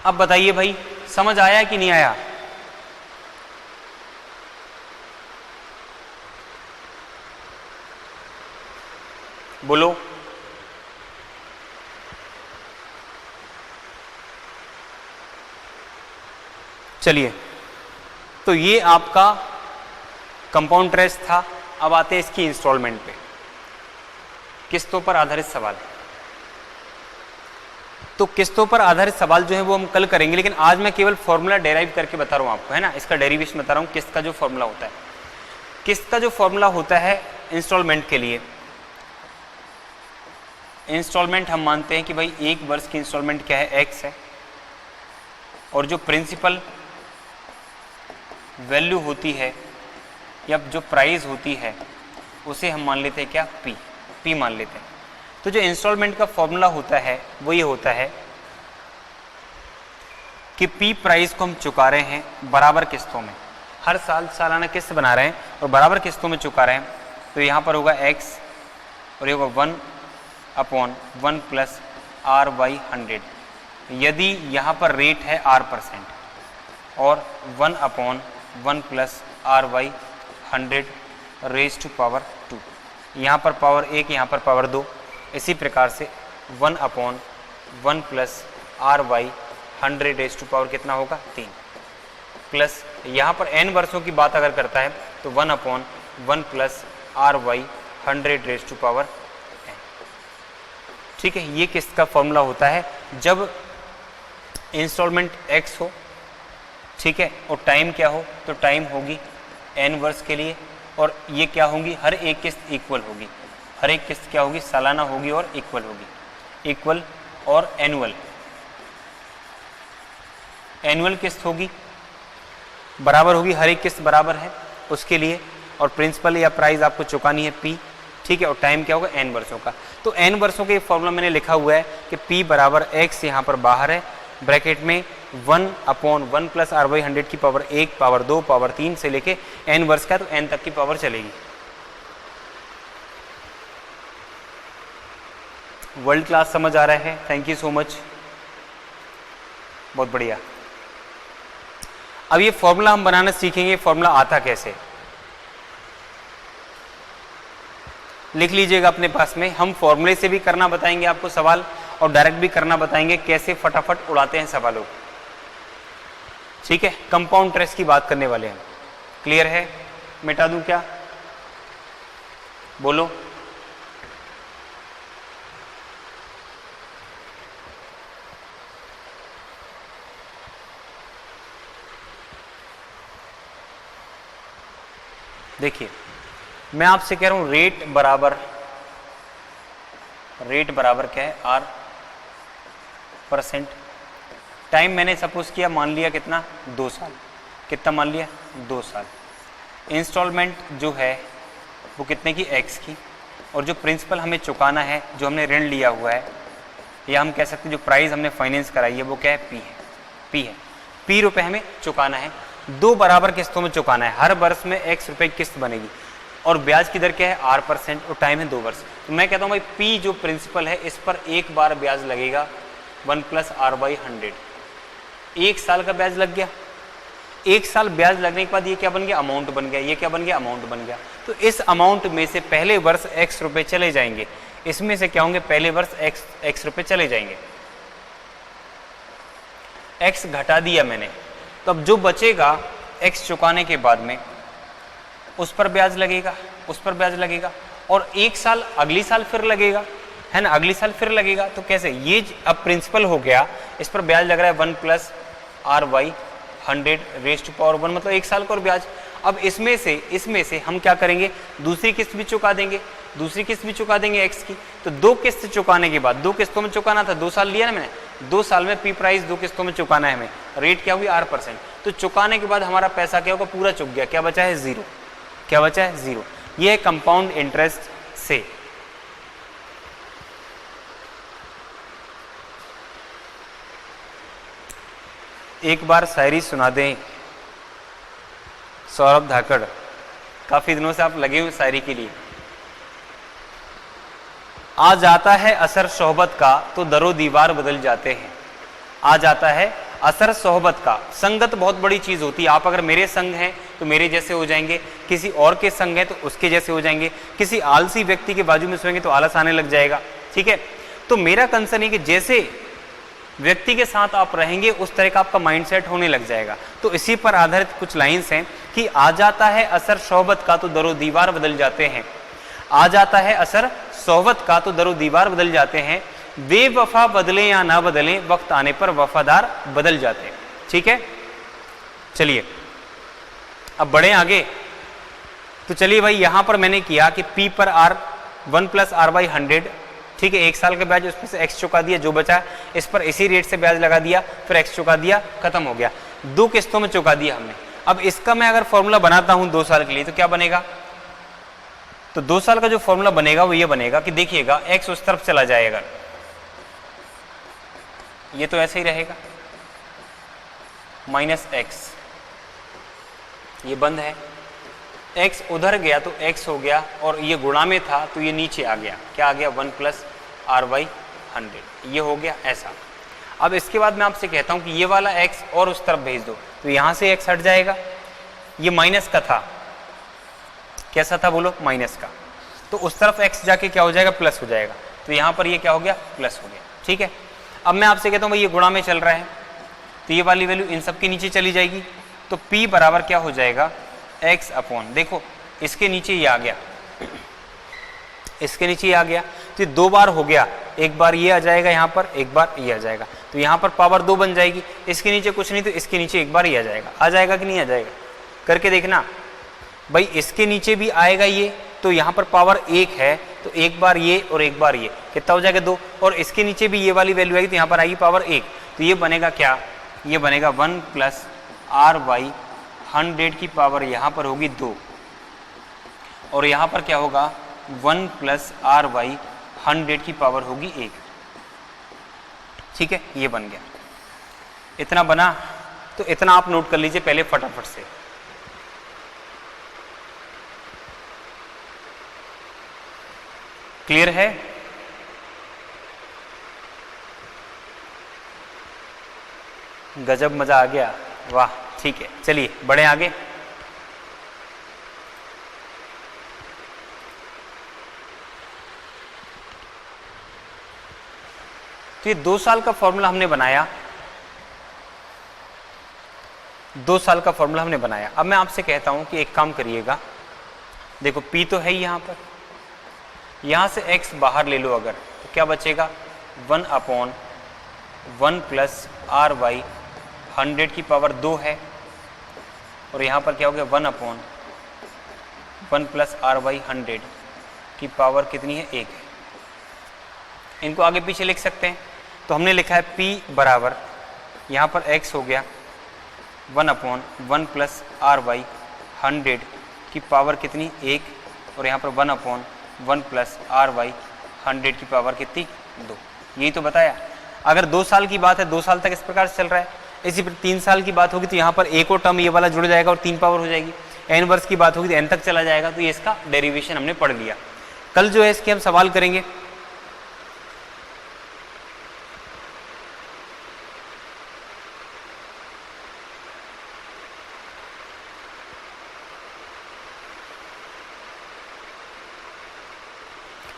अब बताइए भाई समझ आया कि नहीं आया, बोलो। चलिए तो ये आपका कंपाउंड इंटरेस्ट था। अब आते हैं इसकी इंस्टॉलमेंट पे, किस्तों पर आधारित सवाल। तो किस्तों पर आधारित सवाल जो है वो हम कल करेंगे, लेकिन आज मैं केवल फॉर्मूला डेराइव करके बता रहा हूँ आपको, है ना, इसका डेरिवेशन बता रहा हूँ। किस्त का जो फॉर्मूला होता है, किस्त का जो फॉर्मूला होता है इंस्टॉलमेंट के लिए, इंस्टॉलमेंट हम मानते हैं कि भाई एक वर्ष की इंस्टॉलमेंट क्या है, एक्स है, और जो प्रिंसिपल वैल्यू होती है या जो प्राइस होती है उसे हम मान लेते हैं क्या, पी मान लेते हैं। तो जो इंस्टॉलमेंट का फॉर्मूला होता है वो ये होता है कि पी प्राइस को हम चुका रहे हैं बराबर किस्तों में, हर साल सालाना किस्त बना रहे हैं और बराबर किस्तों में चुका रहे हैं। तो यहाँ पर होगा एक्स और ये होगा 1/1 प्लस R/100, यदि यहाँ पर रेट है R% और 1/1 plus R/100 raise to power 2, यहाँ पर पावर 1 यहाँ पर पावर 2, इसी प्रकार से 1/1 plus R/100 raise to power कितना होगा 3, प्लस यहाँ पर n वर्षों की बात अगर करता है तो 1/1 plus R/100 raise to power n। ठीक है, ये किस्त का फॉर्मूला होता है जब इंस्टॉलमेंट x हो, ठीक है, और टाइम क्या हो, तो टाइम होगी n वर्ष के लिए, और ये क्या होंगी, हर एक किस्त इक्वल होगी, हर एक किस्त क्या होगी, सालाना होगी और इक्वल होगी, इक्वल और एनुअल, एनुअल किस्त होगी, बराबर होगी, हर एक किस्त बराबर है उसके लिए, और प्रिंसिपल या प्राइस आपको चुकानी है पी, ठीक है, और टाइम क्या होगा n वर्षों का। तो n वर्षों के फॉर्मूला मैंने लिखा हुआ है कि p बराबर x यहाँ पर बाहर है, ब्रैकेट में 1/1 प्लस R/100 की पावर 1, पावर 2, पावर 3 से लेके n वर्ष का, तो n तक की पावर चलेगी। वर्ल्ड क्लास समझ आ रहा है, थैंक यू सो मच, बहुत बढ़िया। अब ये फॉर्मूला हम बनाना सीखेंगे, फॉर्मूला आता कैसे, लिख लीजिएगा अपने पास में। हम फॉर्मूले से भी करना बताएंगे आपको सवाल, और डायरेक्ट भी करना बताएंगे, कैसे फटाफट उड़ाते हैं सवालों को। ठीक है, कंपाउंड इंटरेस्ट की बात करने वाले हैं, क्लियर है? मिटा दूं क्या, बोलो? देखिए, मैं आपसे कह रहा हूं रेट बराबर क्या है, R%। टाइम मैंने सपोज किया, मान लिया कितना, 2 साल, कितना मान लिया, 2 साल। इंस्टॉलमेंट जो है वो कितने की, x की, और जो प्रिंसिपल हमें चुकाना है, जो हमने ऋण लिया हुआ है, या हम कह सकते हैं जो प्राइस हमने फाइनेंस कराई है वो क्या है, P है। P रुपए हमें चुकाना है, 2 बराबर किस्तों में चुकाना है, हर वर्ष में x रुपए की किस्त बनेगी, और ब्याज की दर क्या है, R%, और टाइम है 2 वर्ष। तो मैं कहता हूँ भाई P जो प्रिंसिपल है इस पर एक बार ब्याज लगेगा 1 प्लस R/100, 1 साल का ब्याज लग गया। 1 साल ब्याज लगने के बाद ये क्या बन गया, अमाउंट बन गया, ये क्या बन गया, अमाउंट बन गया। तो इस अमाउंट में से पहले वर्ष x रुपए चले जाएंगे, इसमें से क्या होंगे, पहले वर्ष x रुपए चले जाएंगे, x घटा दिया मैंने, तो अब जो बचेगा x चुकाने के बाद में उस पर ब्याज लगेगा, उस पर ब्याज लगेगा, और 1 साल अगली साल फिर लगेगा, है ना, अगली साल फिर लगेगा। तो कैसे, ये अब प्रिंसिपल हो गया, इस पर ब्याज लग रहा है 1 plus R/100 raise to power 1, मतलब 1 साल का और ब्याज। अब इसमें से हम क्या करेंगे, दूसरी किस्त भी चुका देंगे, दूसरी किस्त भी चुका देंगे x की। तो 2 किस्त चुकाने के बाद, 2 किस्तों में चुकाना था, 2 साल लिया ना मैंने, 2 साल में P प्राइस 2 किस्तों में चुकाना है हमें, रेट क्या हुई, R%। तो चुकाने के बाद हमारा पैसा क्या होगा, पूरा चुक गया, क्या बचा है, 0, क्या बचा है, 0। ये है कंपाउंड इंटरेस्ट से। एक बार शायरी सुना दें सौरभ धाकड़, काफी दिनों से आप लगे हुए शायरी के लिए। आ जाता है असर सोहबत का तो दरो दीवार बदल जाते हैं। आ जाता है असर सोहबत का, संगत बहुत बड़ी चीज होती है। आप अगर मेरे संग हैं तो मेरे जैसे हो जाएंगे, किसी और के संग हैं तो उसके जैसे हो जाएंगे, किसी आलसी व्यक्ति के बाजू में सोएंगे तो आलस आने लग जाएगा। ठीक है, तो मेरा कंसर्न है कि जैसे व्यक्ति के साथ आप रहेंगे उस तरह का आपका माइंडसेट होने लग जाएगा। तो इसी पर आधारित कुछ लाइंस हैं कि आ जाता है असर सोहबत का तो दरो दीवार बदल जाते हैं, आ जाता है असर सोहबत का तो दरो दीवार बदल जाते हैं, बेवफा बदले या ना बदले वक्त आने पर वफादार बदल जाते हैं। ठीक है, चलिए अब बढ़े आगे। तो चलिए भाई यहां पर मैंने किया कि P पर R 1 + R/100, ठीक है, 1 साल का ब्याज, उसमें से x चुका दिया, जो बचा इस पर इसी रेट से ब्याज लगा दिया, फिर x चुका दिया, खत्म हो गया। 2 किस्तों में चुका दिया हमने। अब इसका मैं अगर फॉर्मूला बनाता हूं 2 साल के लिए तो क्या बनेगा? तो 2 साल का जो फॉर्मूला बनेगा वो ये बनेगा कि देखिएगा x उस तरफ चला जाएगा, ये तो ऐसे ही रहेगा, -x, ये बंद है, x उधर गया तो x हो गया, और ये गुणा में था तो ये नीचे आ गया, क्या आ गया? 1 + R/100, ये हो गया ऐसा। अब इसके बाद मैं आपसे कहता हूं कि ये वाला x और उस तरफ भेज दो, तो यहां से x हट जाएगा, ये माइनस का था, कैसा था बोलो? माइनस का, तो उस तरफ x जाके क्या हो जाएगा? प्लस हो जाएगा, तो यहां पर ये क्या हो गया? प्लस हो गया। ठीक है, अब मैं आपसे कहता हूं भाई ये गुणा में चल रहा है, तो ये वाली वैल्यू इन सब के नीचे चली जाएगी, तो P बराबर क्या हो जाएगा? x अपॉन, देखो इसके नीचे ये आ गया, इसके नीचे ये आ गया, तो ये 2 बार हो गया, एक बार ये आ जाएगा यहाँ पर, एक बार ये आ जाएगा, तो यहाँ पर पावर 2 बन जाएगी, इसके नीचे कुछ नहीं तो इसके नीचे एक बार ये आ जाएगा कि नहीं आ जाएगा? करके देखना भाई, इसके नीचे भी आएगा ये, तो यहाँ पर पावर 1 है, तो एक बार ये और एक बार ये, कितना हो जाएगा? 2, और इसके नीचे भी ये वाली वैल्यू आएगी, तो यहाँ पर आएगी पावर 1, तो ये बनेगा क्या? ये बनेगा 1 + R/100 की पावर यहाँ पर होगी 2, और यहाँ पर क्या होगा? 1 + R/100 की पावर होगी 1। ठीक है, ये बन गया, इतना बना, तो इतना आप नोट कर लीजिए पहले फटाफट से। क्लियर है? गजब, मजा आ गया, वाह। ठीक है, चलिए बढ़े आगे। तो ये 2 साल का फॉर्मूला हमने बनाया, 2 साल का फॉर्मूला हमने बनाया। अब मैं आपसे कहता हूं कि एक काम करिएगा, देखो P तो है ही यहां पर, यहां से x बाहर ले लो अगर, तो क्या बचेगा? 1/1 + R/100 की पावर 2 है, और यहाँ पर क्या हो गया? 1/1 + R/100 की पावर कितनी है? 1 है। इनको आगे पीछे लिख सकते हैं, तो हमने लिखा है P बराबर, यहाँ पर x हो गया 1/1 + R/100 की पावर कितनी? 1, और यहाँ पर 1/1 + R/100 की पावर कितनी? 2। यही तो बताया। अगर 2 साल की बात है, 2 साल तक इस प्रकार से चल रहा है, इसी पर 3 साल की बात होगी तो यहाँ पर एक और टर्म ये वाला जुड़ जाएगा और 3 पावर हो जाएगी, n वर्ष की बात होगी तो n तक चला जाएगा। तो ये इसका डेरिवेशन हमने पढ़ लिया। कल जो है इसके हम सवाल करेंगे।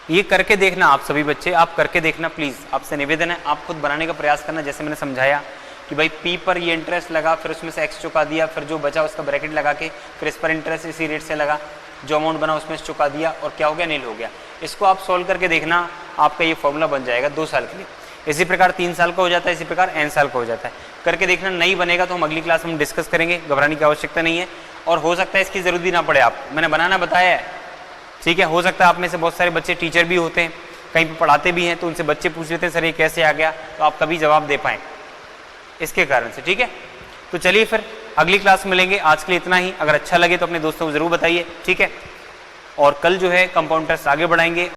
ये करके देखना आप सभी बच्चे, आप करके देखना प्लीज़, आपसे निवेदन है, आप खुद बनाने का प्रयास करना। जैसे मैंने समझाया कि भाई P पर ये इंटरेस्ट लगा, फिर उसमें से x चुका दिया, फिर जो बचा उसका ब्रैकेट लगा के फिर इस पर इंटरेस्ट इसी रेट से लगा, जो अमाउंट बना उसमें से चुका दिया, और क्या हो गया? नील हो गया। इसको आप सॉल्व करके देखना, आपका ये फॉर्मूला बन जाएगा 2 साल के लिए। इसी प्रकार 3 साल का हो जाता है, इसी प्रकार n साल का हो जाता है। करके देखना, नहीं बनेगा तो हम अगली क्लास में डिस्कस करेंगे, घबराने की आवश्यकता नहीं है। और हो सकता है इसकी ज़रूरत भी ना पड़े, आप मैंने बनाना बताया है, ठीक है। हो सकता है आप में से बहुत सारे बच्चे टीचर भी होते हैं, कहीं पर पढ़ाते भी हैं, तो उनसे बच्चे पूछ लेते हैं सर ये कैसे आ गया, तो आप कभी जवाब दे पाएँ इसके कारण से, ठीक है। तो चलिए फिर अगली क्लास में मिलेंगे। आज के लिए इतना ही। अगर अच्छा लगे तो अपने दोस्तों को ज़रूर बताइए, ठीक है। और कल जो है कंपाउंड टेस्ट आगे बढ़ाएंगे।